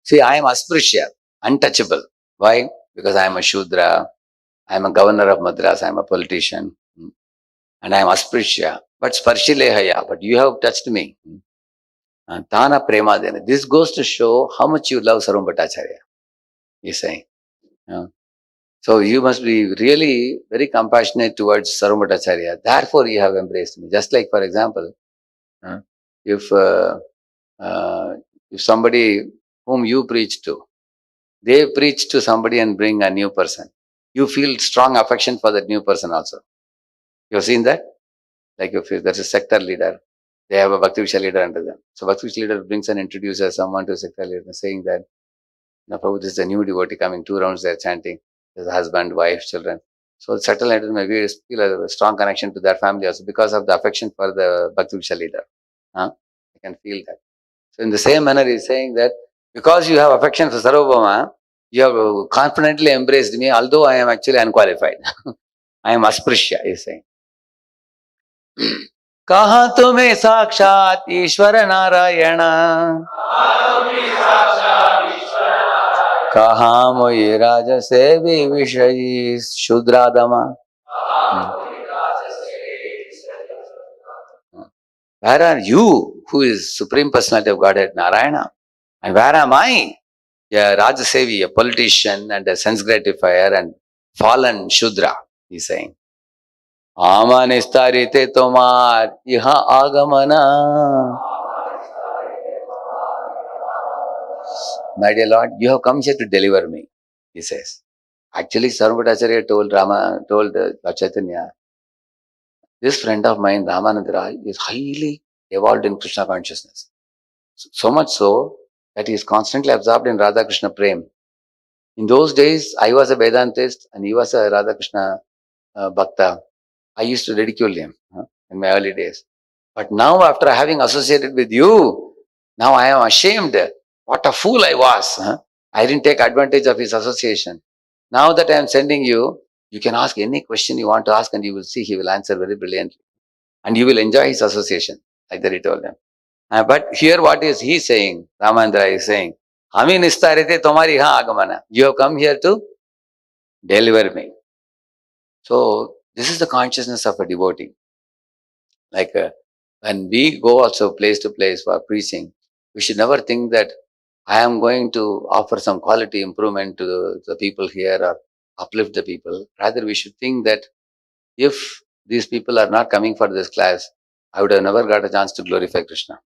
See, I am asprishya, untouchable. Why? Because I am a Shudra, I am a governor of Madras, I am a politician, and I am asprishya. But sparshilehaya, but you have touched me. Tana premadena. This goes to show how much you love Sarvam Bhattacharya, he is saying. So you must be really very compassionate towards Sarvam Bhattacharya. Therefore, you have embraced me. Just like, for example, if uh, uh, if somebody whom you preach to, they preach to somebody and bring a new person, you feel strong affection for that new person also. You have seen that? Like if there's a sector leader, they have a Bhakti Vishal leader under them. So Bhakti Vishal leader brings and introduces someone to a sector leader saying that, Prabhu, this is a new devotee coming, 2 rounds they're chanting. There's a husband, wife, children. So the sector leader may feel a strong connection to their family also because of the affection for the Bhakti Vishal leader. Huh? You can feel that. So in the same manner, he's saying that because you have affection for Sarvabhauma, you have confidently embraced me, although I am actually unqualified. I am asprishya, he's saying. कहा तुम्हें साक्षात ईश्वर नारायण कहा मोये राज से भी विषयी शूद्रादमा. Where are you, who is Supreme Personality of Godhead, Narayana? And where am I? A Rajasevi, a politician and a sense gratifier and fallen Shudra, he's saying. आमा निस्तारिते तोमार यहाँ आगमना. My dear Lord, you have come here to deliver me, he says. Actually, Sarvabhattacharya told Lord Chaitanya, this friend of mine, Ramanandra, is highly evolved in Krishna consciousness. So much so that he is constantly absorbed in Radha Krishna Prem. In those days, I was a Vedantist and he was a Radha Krishna Bhakta. I used to ridicule him in my early days. But now, after having associated with you, now I am ashamed. What a fool I was. I didn't take advantage of his association. Now that I am sending you, you can ask any question you want to ask and you will see he will answer very brilliantly. And you will enjoy his association, like that he told them. But here what is he saying? Ramandra is saying, Hami nistarite tomari ha agamana. You have come here to deliver me. So this is the consciousness of a devotee. Like when we go also place to place for preaching, we should never think that I am going to offer some quality improvement to the people here or uplift the people. Rather, we should think that if these people are not coming for this class, I would have never got a chance to glorify Krishna.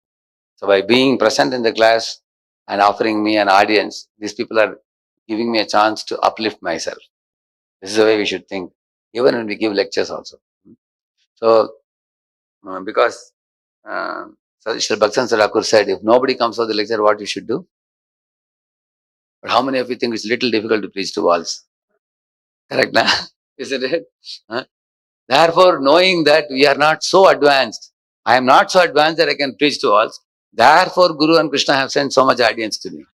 So by being present in the class and offering me an audience, these people are giving me a chance to uplift myself. This is the way we should think, even when we give lectures also. So, because Sri Bhaktan Sarakur said, if nobody comes for the lecture, what you should do? But how many of you think it's little difficult to preach to walls? Correct, na? Isn't it? Therefore, knowing that we are not so advanced, I am not so advanced that I can preach to walls. Therefore, Guru and Krishna have sent so much audience to me.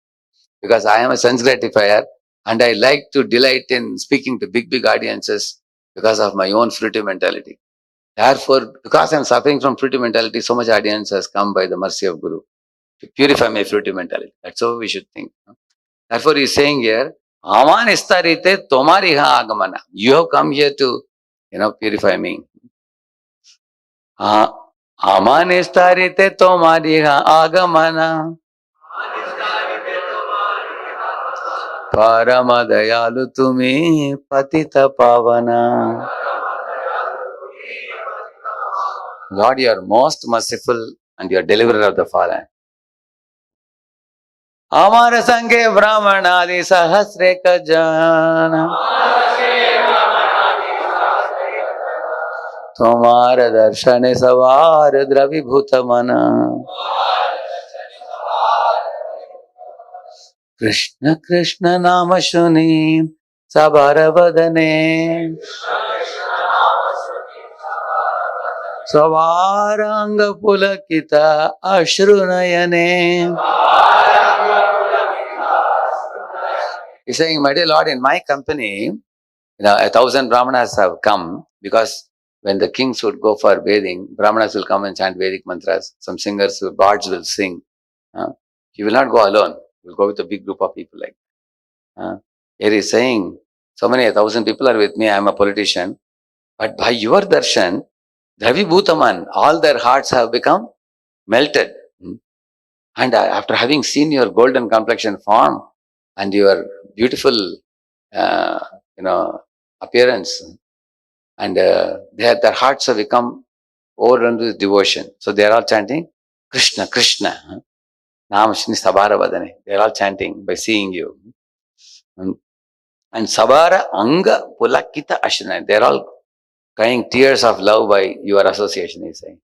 Because I am a sense gratifier and I like to delight in speaking to big audiences because of my own fruitive mentality. Therefore, because I am suffering from fruitive mentality, so much audience has come by the mercy of Guru to purify my fruitive mentality. That's how we should think. Therefore, he is saying here, Aman istarite tomari ha agamana. You have come here to, purify me. Aman istarite tomari ha agamana. परम दयालु तुम्हें पतित पावना. Lord, you are most merciful and you are deliverer of the fallen. अमर संगे ब्राह्मण आदि सहस्रे जन तुम्हार दर्शन सवार द्रवीभूत मन. कृष्ण कृष्ण नाम सुनी Sabaravadane Savaranga Pulakita Ashrunayane. He's saying, my dear Lord, in my company, 1,000 Brahmanas have come because when the kings would go for bathing, Brahmanas will come and chant Vedic mantras. Some singers, bards will sing. He will not go alone. He will go with a big group of people like that. Here he is saying, so many 1,000 people are with me, I am a politician. But by your darshan, Dravi Bhutaman, all their hearts have become melted. And after having seen your golden complexion form and your beautiful, uh, appearance, and their hearts have become overrun with devotion. So they are all chanting, Krishna, Krishna. Nam Shni Sabara Vadane. They are all chanting by seeing you. And Sabara Anga Pulakita Ashrana. They are all crying tears of love by your association, he is saying.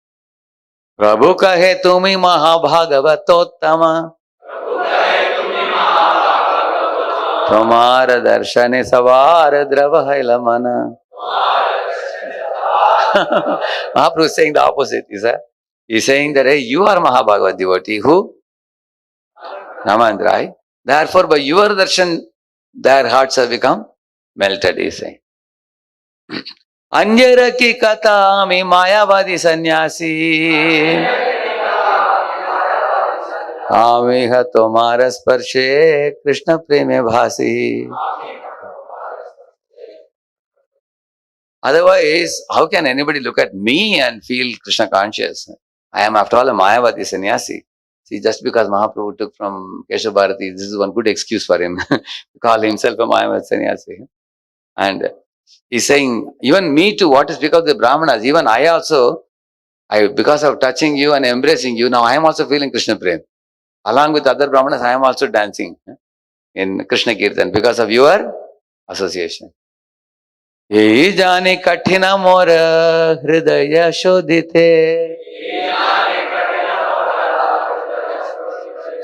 Prabhu kahe tumi mahabhagavatottama. Tomara darshane savara drava mana. Mahaprabhu is saying the opposite. He's saying that, hey, you are Mahabhagavat devotee. Who? Namandrai. Therefore, by your darshan, their hearts have become melted, he's saying. Anjara ki kata mi mayavadi sannyasi. Amiha tomara sparshe Krishna preme bhasi. Otherwise, how can anybody look at me and feel Krishna conscious? I am, after all, a Mayavadi sannyasi. See, just because Mahaprabhu took from Keshav Bharati, this is one good excuse for him to call himself a Mayavadi sannyasi. And he's saying, even me too, what is because of the Brahmanas, even I also, because of touching you and embracing you, now I am also feeling Krishna Prem. Along with other Brahmanas, I am also dancing in Krishna Kirtan because of your association. Ye jane kathina mor hridaya shodhite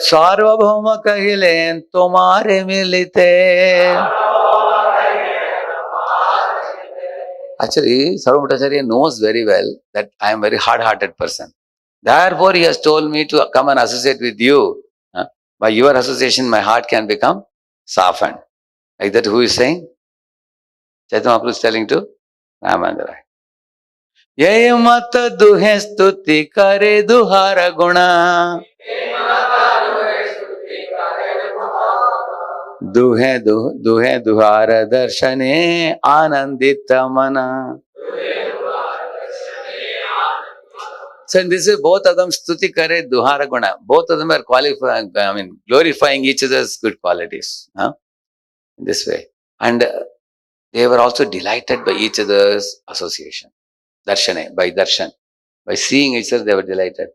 Sarvabhauma kahilen tomare milite. Actually, Sarvabhaumacharya knows very well that I am a very hard-hearted person. Therefore, he has told me to come and associate with you. By your association, my heart can become softened. Like that, who is saying? Chaitanya Mahaprabhu is telling to Ramananda. Ye mata duhe stuti kare duhara guna. Duhe duhara darshane anandita mana. So in this way, both of them stuti kare duhara guna. Both of them are qualifying, glorifying each other's good qualities. In this way. And they were also delighted by each other's association. Darshane, by darshan. By seeing each other, they were delighted.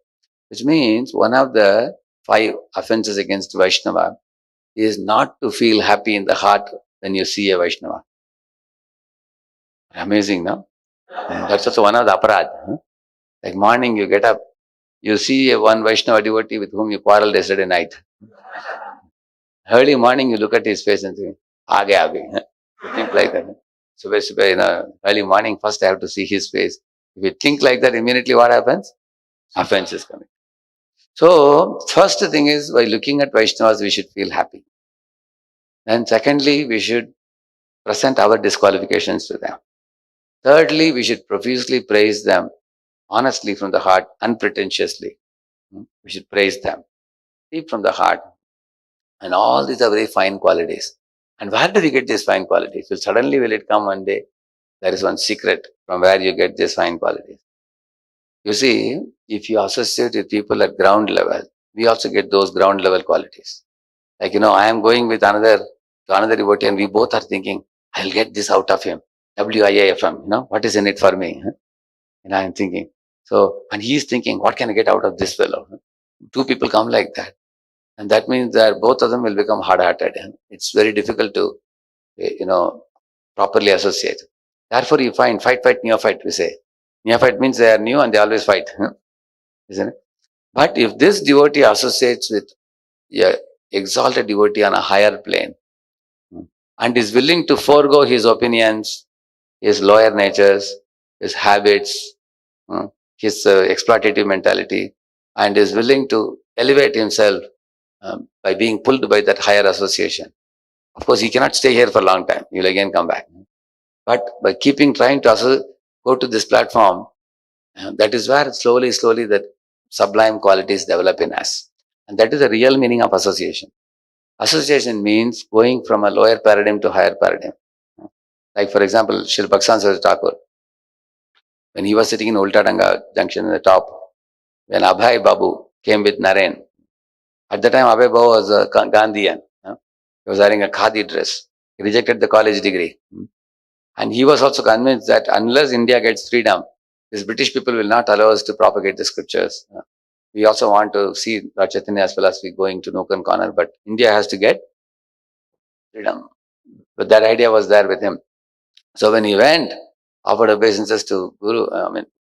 Which means one of the 5 offenses against Vaishnava is not to feel happy in the heart when you see a Vaishnava. Amazing, no? That's also one of the aparad. Like morning you get up, you see a one Vaishnava devotee with whom you quarreled yesterday night. Early morning you look at his face and think, aage aage. You think like that. So early morning first I have to see his face. If you think like that, immediately what happens? Offense is coming. So first thing is, by looking at Vaishnavas, we should feel happy. And secondly, we should present our disqualifications to them. Thirdly, we should profusely praise them, honestly from the heart, unpretentiously. We should praise them, deep from the heart. And all these are very fine qualities. And where do we get these fine qualities? So suddenly will it come one day? There is one secret from where you get these fine qualities. You see, if you associate with people at ground level, we also get those ground level qualities. Like, I am going with another devotee and we both are thinking, I'll get this out of him. WIAFM, what is in it for me? And I'm thinking. So, and he's thinking, what can I get out of this fellow? 2 people come like that. And that means that both of them will become hard-hearted. It's very difficult to, properly associate. Therefore, you find fight, neophyte, we say. Neophyte means they are new and they always fight. Isn't it? But if this devotee associates with exalted devotee on a higher plane, and is willing to forego his opinions, his lower natures, his habits, uh, his exploitative mentality, and is willing to elevate himself by being pulled by that higher association. Of course, he cannot stay here for a long time. He will again come back. But by trying to go to this platform, that is where slowly that sublime qualities develop in us. And that is the real meaning of association. Association means going from a lower paradigm to higher paradigm. Like, for example, Sri Bhaksan Thakur, when he was sitting in Ultadanga junction in the top, when Abhay Babu came with Naren, at the time Abhay Babu was a Gandhian. He was wearing a khadi dress. He rejected the college degree. And he was also convinced that unless India gets freedom, these British people will not allow us to propagate the scriptures. We also want to see Lord Chaitanya as well as we going to nook and corner, but India has to get freedom. But that idea was there with him. So when he went, offered obeisances to Guru,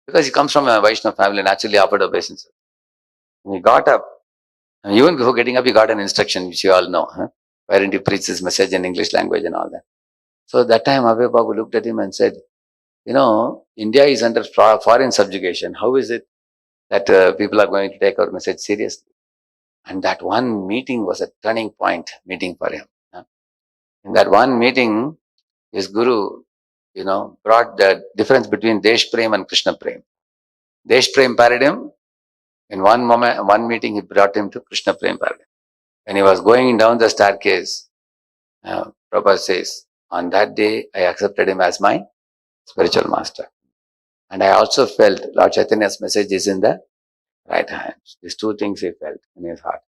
because he comes from a Vaishnava family, naturally offered obeisances. And he got up. And even before getting up, he got an instruction, which you all know, wherein he preached his message in English language and all that. So that time, Abhay Babu looked at him and said, India is under foreign subjugation. How is it that people are going to take our message seriously? And that one meeting was a turning point meeting for him. In that one meeting, his guru, brought the difference between Desh Prem and Krishna Prem. Desh Prem paradigm, in one meeting, he brought him to Krishna Prem paradigm. When he was going down the staircase, Prabhupada says, on that day, I accepted him as my spiritual master. And I also felt Lord Chaitanya's message is in the right hand. These two things he felt in his heart.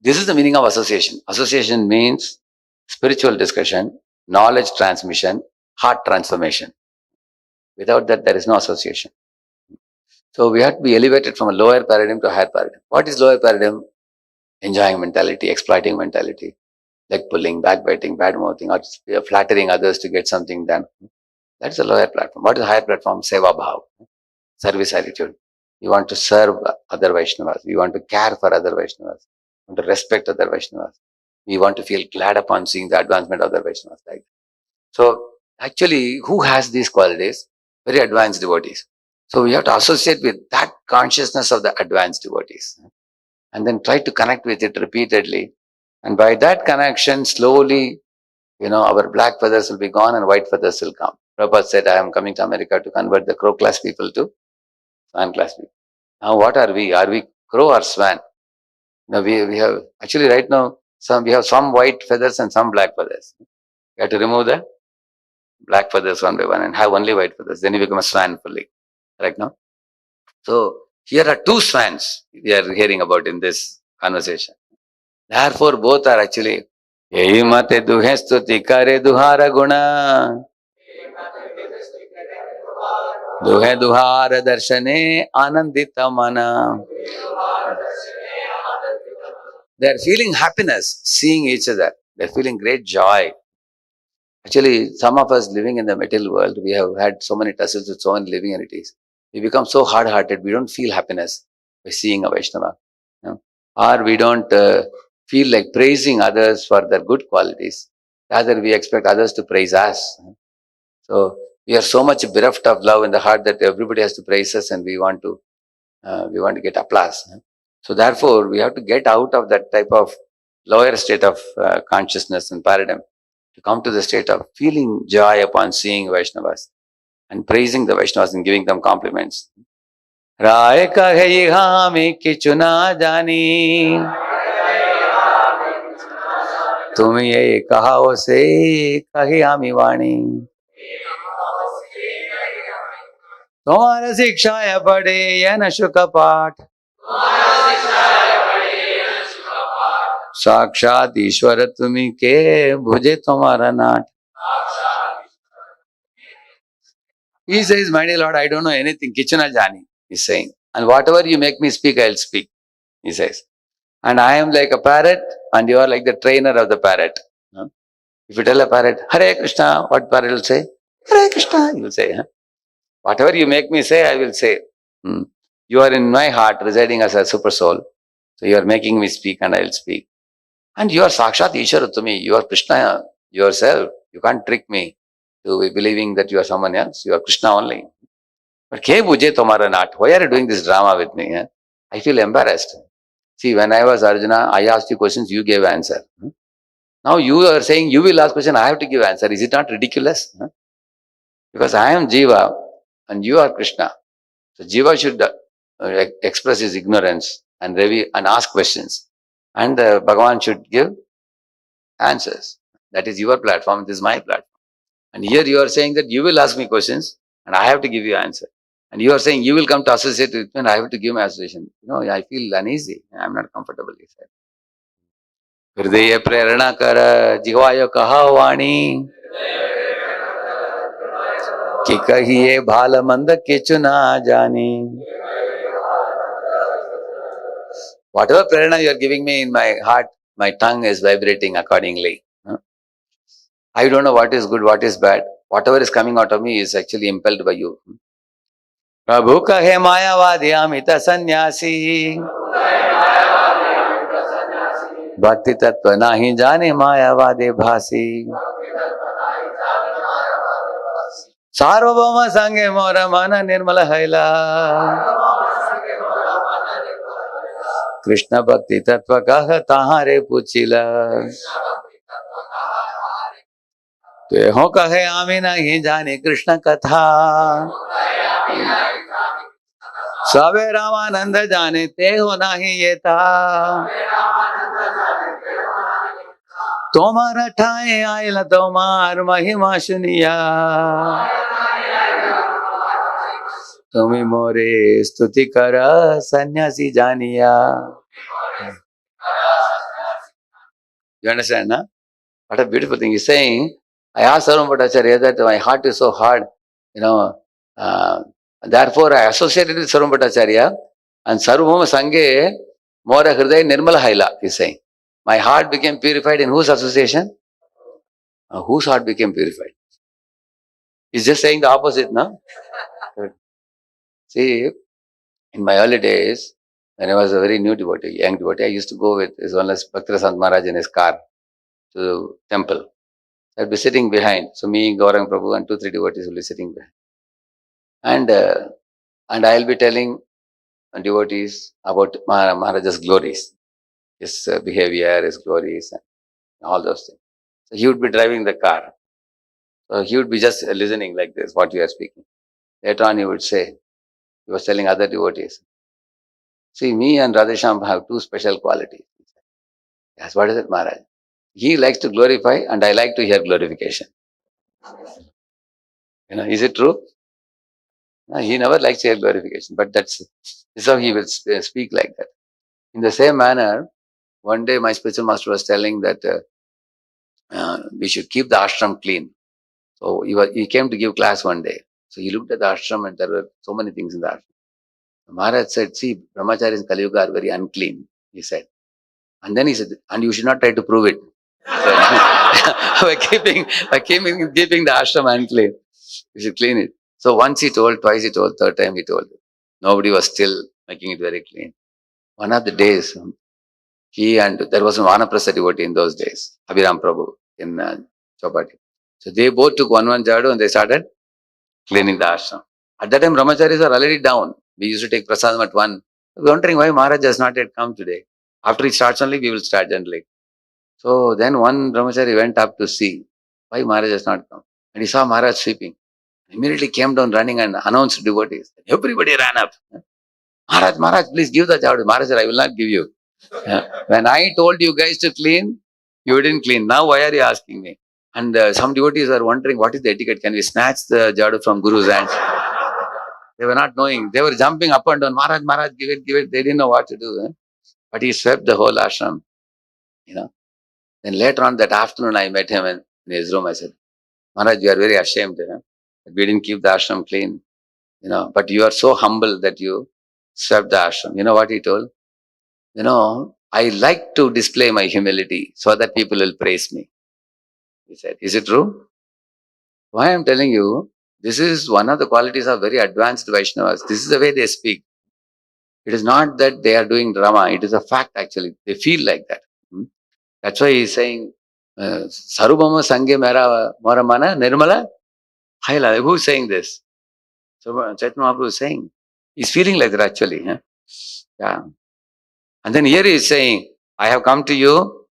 This is the meaning of association. Association means spiritual discussion, knowledge transmission, heart transformation. Without that, there is no association. So we have to be elevated from a lower paradigm to a higher paradigm. What is lower paradigm? Enjoying mentality, exploiting mentality, like pulling, backbiting, bad mouthing, or flattering others to get something done. That's a lower platform. What is a higher platform? Seva bhav, service attitude. You want to serve other Vaishnavas. You want to care for other Vaishnavas. You want to respect other Vaishnavas. We want to feel glad upon seeing the advancement of other Vaishnavas. Like so, actually, who has these qualities? Very advanced devotees. So we have to associate with that consciousness of the advanced devotees, and then try to connect with it repeatedly. And by that connection, slowly, our black feathers will be gone and white feathers will come. Prabhupada said, I am coming to America to convert the crow class people to swan class people. Now, what are we? Are we crow or swan? We have, actually right now, we have some white feathers and some black feathers. We have to remove the black feathers one by one and have only white feathers. Then you become a swan fully. Right now? So, here are two swans we are hearing about in this conversation. Therefore, both are actually Yehi mate duhe stuti kare duhara guna duhe duhara darshane anandita mana. They are feeling happiness seeing each other. They are feeling great joy. Actually, some of us living in the material world, we have had so many tussles with so many living entities. We become so hard-hearted, we don't feel happiness by seeing a Vaishnava. Or we don't feel like praising others for their good qualities. Rather, we expect others to praise us. So, we are so much bereft of love in the heart that everybody has to praise us and we want to get applause. So, therefore, we have to get out of that type of lower state of consciousness and paradigm to come to the state of feeling joy upon seeing Vaishnavas and praising the Vaishnavas and giving them compliments. Rai kahe hami kichu na jani tumi ye kahao se kahe hami vani तुम्हारा शिक्षाया पढ़े या न शुक पाठ साक्षात ईश्वर तुम्ही के भुजे तुम्हारा नाट. He says, my dear Lord, I don't know anything. Kichuna Jani, he's saying. And whatever you make me speak, I'll speak, he says. And I am like a parrot, and you are like the trainer of the parrot. If you tell a parrot, Hare Krishna, what parrot will say? Hare Krishna, he will say. Whatever you make me say, I will say. You are in my heart, residing as a super soul. So you are making me speak, and I will speak. And you are Sakshat Ishvara to me. You are Krishna yourself. You can't trick me to be believing that you are someone else. You are Krishna only. But ke bujhe tomara not. Why are you doing this drama with me? Eh? I feel embarrassed. See, when I was Arjuna, I asked you questions, you gave answer. Now you are saying you will ask question, I have to give answer. Is it not ridiculous? Because I am Jiva and you are Krishna. So Jiva should express his ignorance and and ask questions. And Bhagavan should give answers. That is your platform, this is my platform. And here you are saying that you will ask me questions and I have to give you answer. And you are saying you will come to associate with me and I have to give my association. I feel uneasy. I am not comfortable. He said. हृदय प्रेरणा कर जिह्वाय कहा वाणी कि कहिए भाल मंद किचु ना जानी. Whatever prerana you are giving me in my heart, my tongue is vibrating accordingly. I don't know what is good, what is bad. Whatever is coming out of me is actually impelled by you. प्रभु कहे मायावादी अमित सन्यासी भक्ति तत्व नहीं जाने मायावादी भासी सार्वभौम संगे मोर मन निर्मल हैला कृष्ण भक्ति तत्व कह ताहारे पूछिला ते हो कहे आमी नहीं जाने कृष्ण कथा सबे रामानंद जाने ते हो नहीं ये था तोमार ठाए आयल तोमार महिमा सुनिया तुम्हें मोरे स्तुति कर सन्यासी जानिया. You understand, na? What a beautiful thing. He's saying, I asked Sarvam Bhattacharya that my heart is so hard, therefore I associated with Sarvam Bhattacharya and Sarvabhauma Sanghe Mora Hridaya Nirmala Haila, he's saying. My heart became purified in whose association? Whose heart became purified? He's just saying the opposite, no? See, in my early days, when I was a very new devotee, young devotee, I used to go with his one Bhaktivinoda Maharaj in his car to the temple. I'd be sitting behind. So me, Gaurang Prabhu and 2-3 devotees will be sitting behind. And I'll be telling devotees about Maharaja's glories, his behavior, his glories, and all those things. So he would be driving the car. So he would be just listening like this, what you are speaking. Later on he would say, he was telling other devotees, see, me and Radheshyam have two special qualities. Yes, what is it, Maharaj? He likes to glorify and I like to hear glorification. Is it true? No, he never likes to hear glorification, but this is how he will speak like that. In the same manner, one day my spiritual master was telling that we should keep the ashram clean. So he came to give class one day. So he looked at the ashram and there were so many things in the ashram. Maharaj said, see, brahmacharis in Kali Yuga are very unclean, he said. And then he said, and you should not try to prove it. by keeping the ashram unclean. You should clean it. So once he told, twice he told, third time he told. Nobody was still making it very clean. One of the days, there was a Vanaprastha devotee in those days, Abhiram Prabhu in Chopati. So they both took one jadu and they started cleaning the ashram. At that time, brahmacharis are already down. We used to take prasadam at 1. We were wondering why Maharaj has not yet come today. After it starts only, we will start generally. So then one brahmachari went up to see why Maharaj has not come. And he saw Maharaj sweeping. Immediately came down running and announced devotees. Everybody ran up. Maharaj, please give the jadu. Maharaj said, I will not give you. When I told you guys to clean, you didn't clean. Now why are you asking me? And some devotees are wondering, what is the etiquette? Can we snatch the jadu from Guru's hands? They were not knowing. They were jumping up and down. Maharaj, give it. They didn't know what to do. But he swept the whole ashram. Then later on that afternoon, I met him in his room. I said, Maharaj, you are very ashamed. We didn't keep the ashram clean. But you are so humble that you swept the ashram. You know what he told? I like to display my humility so that people will praise me. He said, is it true? Why I am telling you, this is one of the qualities of very advanced Vaishnavas. This is the way they speak. It is not that they are doing drama. It is a fact actually. They feel like that. That's why he's saying, Sarubama Sange Mera Moramana Nirmala Haila. Who's saying this? So Chaitanya Mahaprabhu is saying. He's feeling like that actually. Huh? Yeah. And then here he is saying, I have come to you.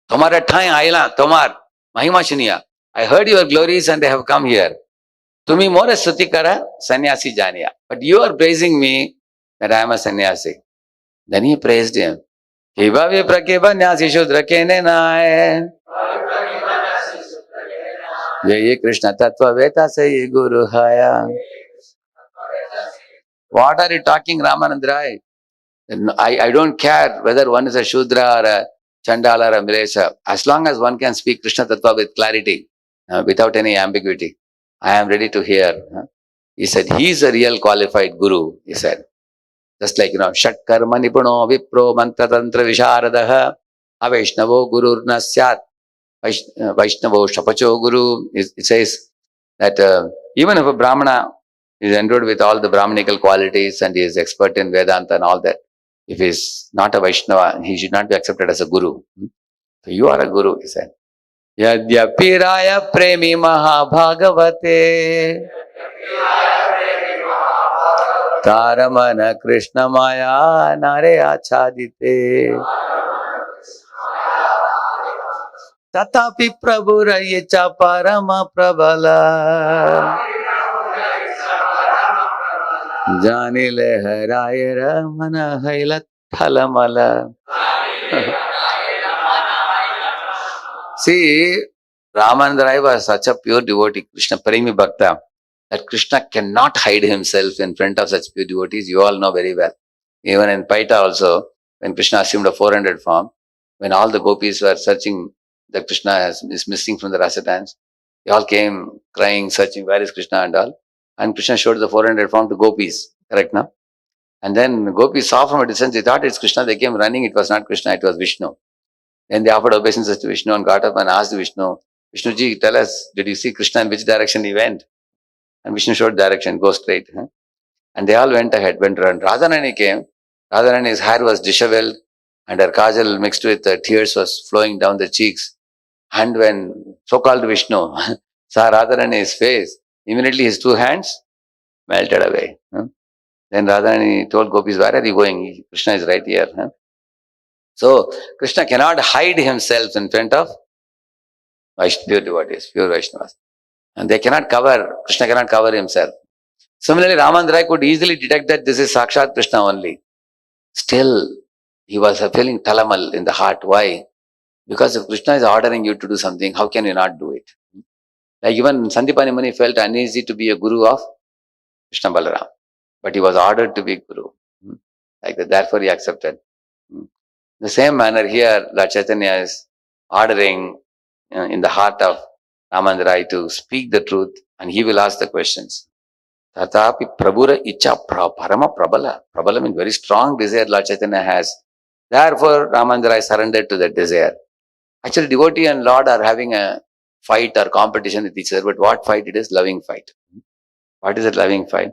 Tomara Thai Aila, Tomar, Mahima Shuniya. I heard your glories and I have come here. Tumi more Sutikara, Sannyasi Janiya. But you are praising me that I am a sannyasi. Then he praised him. Kiva Viprakeva Nyasi Shudra Kene Nae. Ye Krishna Tattva Veta Say Guru Haya. What are you talking, Ramanandrai? I don't care whether one is a Shudra or a Chandala or a Milesha. As long as one can speak Krishna Tattva with clarity, without any ambiguity, I am ready to hear. He said, he is a real qualified guru, he said. Just like, Shat Karma Nipuno Vipro Mantra Tantra Visharadaha Avaishnavo Guru Nasyat Vaishnavo Shapacho Guru. It says that even if a Brahmana is endowed with all the Brahmanical qualities and he is expert in Vedanta and all that, if he is not a Vaishnava, he should not be accepted as a guru. So you are a guru, he said. Yadyapi Raya Premi Mahabhagavate Taramana Krishna Maya Nare Achadite Tatapi Prabhura Yecha Parama Prabhala Janile Harayara Mana Hailat Thalamala. See, Ramanandra was such a pure devotee, Krishna Premi Bhakta, that Krishna cannot hide himself in front of such pure devotees. You all know very well. Even in Paita also, when Krishna assumed a 400 form, when all the gopis were searching that Krishna is missing from the rasa dance, they all came crying, searching, where is Krishna and all. And Krishna showed the 400 form to gopis, correct now? And then gopis saw from a distance, they thought it's Krishna, they came running, it was not Krishna, it was Vishnu. Then they offered obeisances to Vishnu and got up and asked Vishnu, Vishnuji, tell us, did you see Krishna in which direction he went? And Vishnu showed direction, go straight. Huh? And they all went ahead, went around. Radharani came. Radharani's hair was disheveled and her kajal mixed with tears was flowing down the cheeks. And when so-called Vishnu saw Radharani's face, immediately his two hands melted away. Huh? Then Radharani told gopis, where are you going? Krishna is right here. Huh? So, Krishna cannot hide himself in front of pure devotees, pure Vaishnavas. And they cannot cover, Krishna cannot cover himself. Similarly, Ramanandra could easily detect that this is Sakshat Krishna only. Still, he was feeling talamal in the heart. Why? Because if Krishna is ordering you to do something, how can you not do it? Like even Sandipani Muni felt uneasy to be a guru of Krishna Balaram. But he was ordered to be guru. Like that, therefore he accepted. The same manner here, Lord Chaitanya is ordering in the heart of Ramanandra to speak the truth and he will ask the questions. Tatapi Prabhura Icha Parama Prabala. Prabala means very strong desire Lord Chaitanya has. Therefore, Ramanandra surrendered to that desire. Actually, devotee and Lord are having a fight or competition with each other, but what fight it is? Loving fight. What is that loving fight?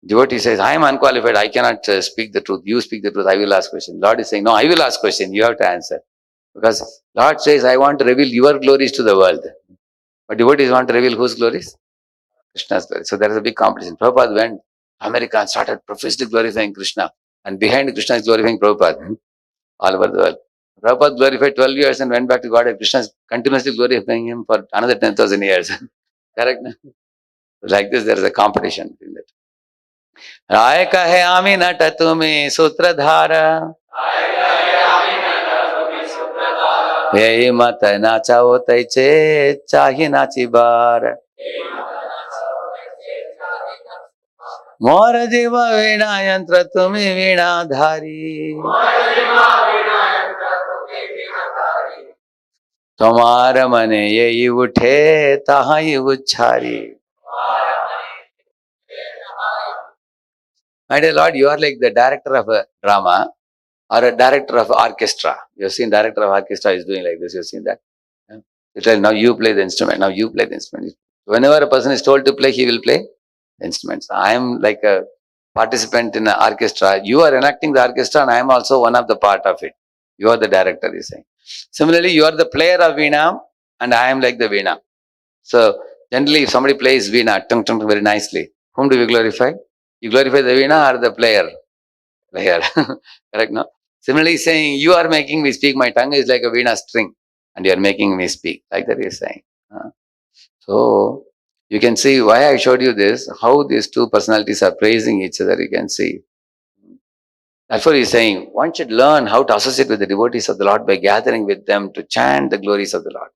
Devotee says, I am unqualified, I cannot speak the truth. You speak the truth, I will ask question. Lord is saying, no, I will ask question, you have to answer. Because Lord says, I want to reveal your glories to the world. But devotees want to reveal whose glories? Krishna's glory. So there is a big competition. Prabhupada went to America and started profusely glorifying Krishna. And behind Krishna is glorifying Prabhupada. All over the world. Prabhupada glorified 12 years and went back to God. Krishna is continuously glorifying him for another 10,000 years. Correct? Like this, there is a competition between that. Rai kahe ami nata tumi sutradhara. Yehi mata nachao taiche chahi nachi bar. Mora jiva veena yantra tumi veena dhari. Tomara mane yehi uthe tahi uchhari. My dear Lord, you are like the director of a drama or a director of orchestra. You have seen director of orchestra is doing like this. You have seen that. You tell now you play the instrument. Now you play the instrument. Whenever a person is told to play, he will play the instruments. I am like a participant in an orchestra. You are enacting the orchestra, and I am also one of the part of it. You are the director. He is saying. Similarly, you are the player of Veena and I am like the Veena. So generally, if somebody plays Veena, tung tung very nicely, whom do you glorify? You glorify the Veena or the player? Player. Correct, no? Similarly, saying, you are making me speak, my tongue is like a Veena string and you are making me speak. Like that he's saying. So you can see why I showed you this, how these two personalities are praising each other, you can see. Therefore, he's saying one should learn how to associate with the devotees of the Lord by gathering with them to chant the glories of the Lord.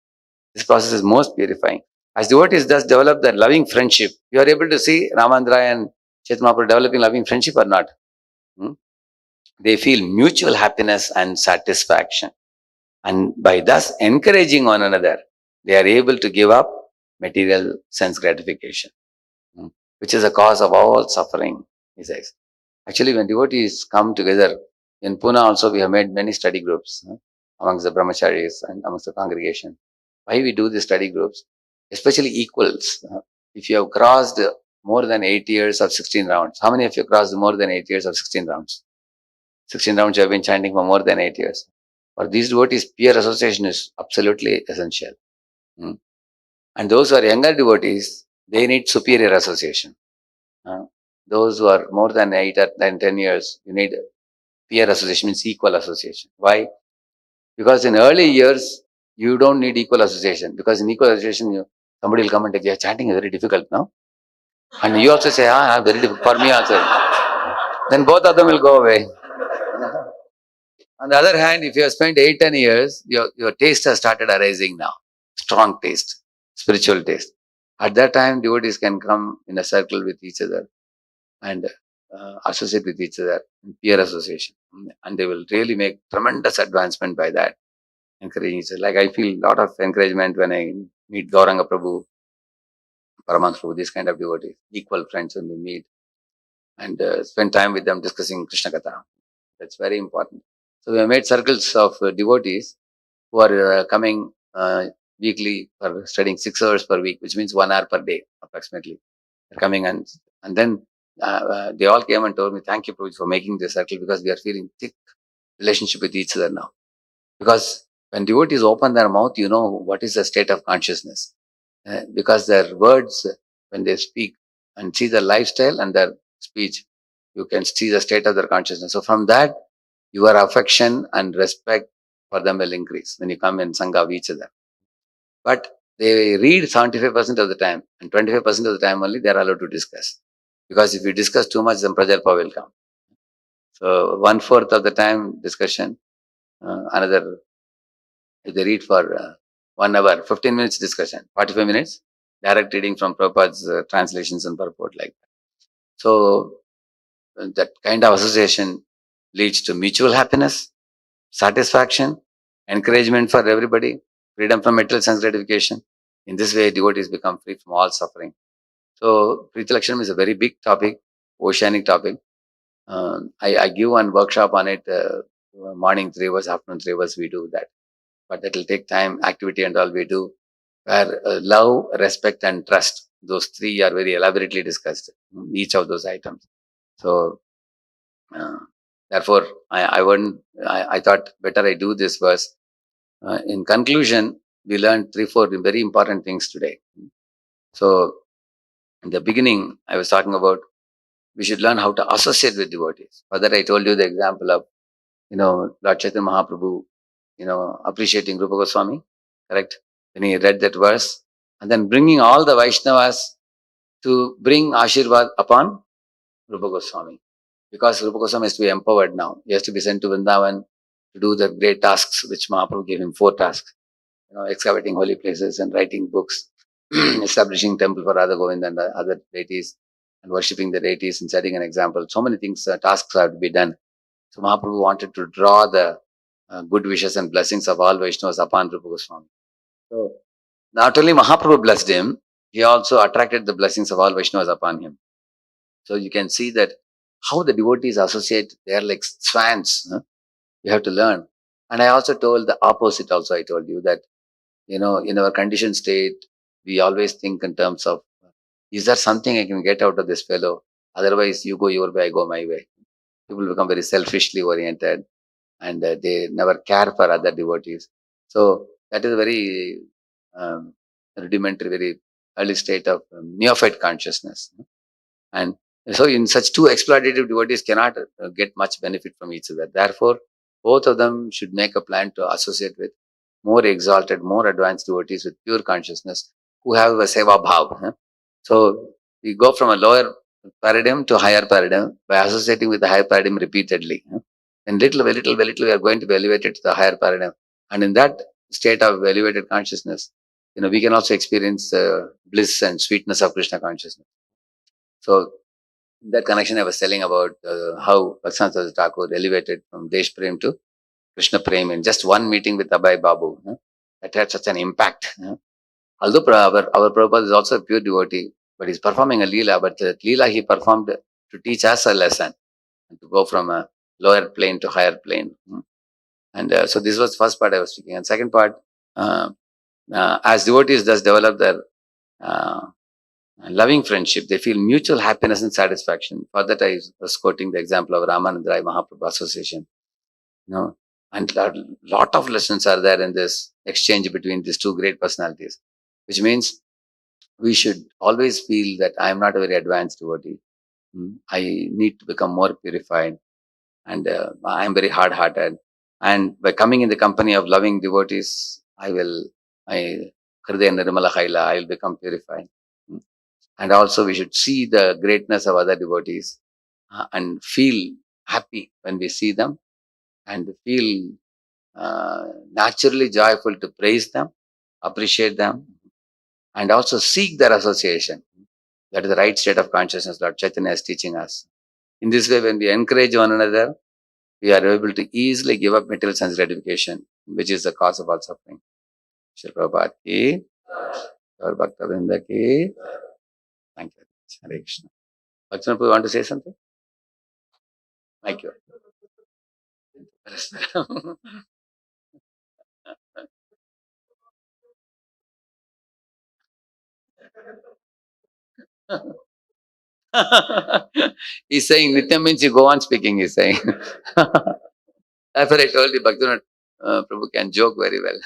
This process is most purifying. As devotees thus develop their loving friendship, you are able to see Ramandra and Chaitanya Mahaprabhu developing loving friendship or not. Hmm? They feel mutual happiness and satisfaction. And by thus encouraging one another, they are able to give up material sense gratification, which is a cause of all suffering, he says. Actually, when devotees come together, in Pune also we have made many study groups amongst the brahmacharis and amongst the congregation. Why we do these study groups? Especially equals. If you have crossed more than 8 years of 16 rounds, how many of you crossed more than 8 years of 16 rounds? 16 rounds you have been chanting for more than 8 years. For these devotees, peer association is absolutely essential. And those who are younger devotees, they need superior association. Those who are more than 8 or 10 years, you need peer association, means equal association. Why? Because in early years, you don't need equal association. Because in equal association, somebody will come and tell you, chanting is very difficult, no? And you also say, very difficult for me also. Then both of them will go away. On the other hand, if you have spent 8, 10 years, your taste has started arising now. Strong taste, spiritual taste. At that time, devotees can come in a circle with each other and associate with each other in peer association. And they will really make tremendous advancement by that, encouraging each other. Like I feel a lot of encouragement when I meet Gauranga Prabhu, Paramahansa Prabhu, these kind of devotees, equal friends when we meet and spend time with them discussing Krishna Katha. That's very important. So we have made circles of devotees who are coming weekly for studying 6 hours per week, which means 1 hour per day approximately. They're coming and then they all came and told me, thank you, Prabhuji, for making this circle because we are feeling thick relationship with each other now. Because when devotees open their mouth, you know what is the state of consciousness. Because their words, when they speak and see their lifestyle and their speech, you can see the state of their consciousness. So from that, your affection and respect for them will increase when you come in Sangha of each other. But they read 75% of the time and 25% of the time only they are allowed to discuss. Because if you discuss too much, then Prajalpa will come. So 1/4 of the time discussion, another, if they read for 1 hour, 15 minutes discussion, 45 minutes, direct reading from Prabhupada's translations and purport like that. So that kind of association leads to mutual happiness, satisfaction, encouragement for everybody, freedom from material sense gratification. In this way, devotees become free from all suffering. So, Priti Lakshanam is a very big topic, oceanic topic. I give one workshop on it, morning 3 hours, afternoon 3 hours, we do that. But that will take time, activity and all we do, where love, respect and trust, those 3 are very elaborately discussed, each of those items. So, therefore, I thought better I do this verse. In conclusion, we learned 3, 4 very important things today. So, in the beginning, I was talking about we should learn how to associate with devotees. For that, I told you the example of, Lord Chaitanya Mahaprabhu, appreciating Rupa Goswami, correct? When he read that verse, and then bringing all the Vaishnavas to bring Ashirvad upon Rupa Goswami. Because Rupa Goswami has to be empowered now. He has to be sent to Vrindavan to do the great tasks which Mahaprabhu gave him, 4 tasks. Excavating holy places and writing books, establishing temple for Radha Govind and other deities, and worshipping the deities and setting an example. So many things, tasks have to be done. So Mahaprabhu wanted to draw the good wishes and blessings of all Vaishnavas upon Rupa Goswami. So not only Mahaprabhu blessed him, he also attracted the blessings of all Vaishnavas upon him. So you can see that how the devotees associate, they are like swans. You have to learn. And I also told the opposite also, I told you that, in our conditioned state, we always think in terms of, is there something I can get out of this fellow? Otherwise, you go your way, I go my way. People become very selfishly oriented and they never care for other devotees. So that is a very rudimentary, very early state of neophyte consciousness. And so, in such two exploitative devotees cannot get much benefit from each other. Therefore, both of them should make a plan to associate with more exalted, more advanced devotees with pure consciousness who have a seva bhav. So, we go from a lower paradigm to a higher paradigm by associating with the higher paradigm repeatedly. And little by little by little, we are going to be elevated to the higher paradigm. And in that state of elevated consciousness, we can also experience bliss and sweetness of Krishna consciousness. So, in that connection, I was telling about how Bhaktivinoda Thakur elevated from Desh Prem to Krishna Prem in just one meeting with Abhay Babu. That had such an impact. Although our Prabhupada is also a pure devotee, but he's performing a Leela, but the Leela he performed to teach us a lesson, and to go from a lower plane to higher plane. And so this was first part I was speaking. And second part, uh, as devotees thus develop their uh, loving friendship, they feel mutual happiness and satisfaction. For that, I was quoting the example of Ramanand Rai Mahaprabhu Association. And lot of lessons are there in this exchange between these two great personalities, which means we should always feel that I am not a very advanced devotee. I need to become more purified, and I am very hard-hearted. And by coming in the company of loving devotees, I Hridaya Nirmala Haila, I will become purified. Mm. And also, we should see the greatness of other devotees and feel happy when we see them, and feel naturally joyful to praise them, appreciate them, and also seek their association. That is the right state of consciousness Lord Chaitanya is teaching us. In this way, when we encourage one another, we are able to easily give up material sense gratification, which is the cause of all suffering. Shri Prabhupada ki, Gaur Bhakta Vrinda ki. Thank you. Hare Krishna. Bhaktivinoda, you want to say something? Thank you. He's saying Nityam means you go on speaking, he's saying. That's what I told you, Bhaktivinoda Prabhu can joke very well.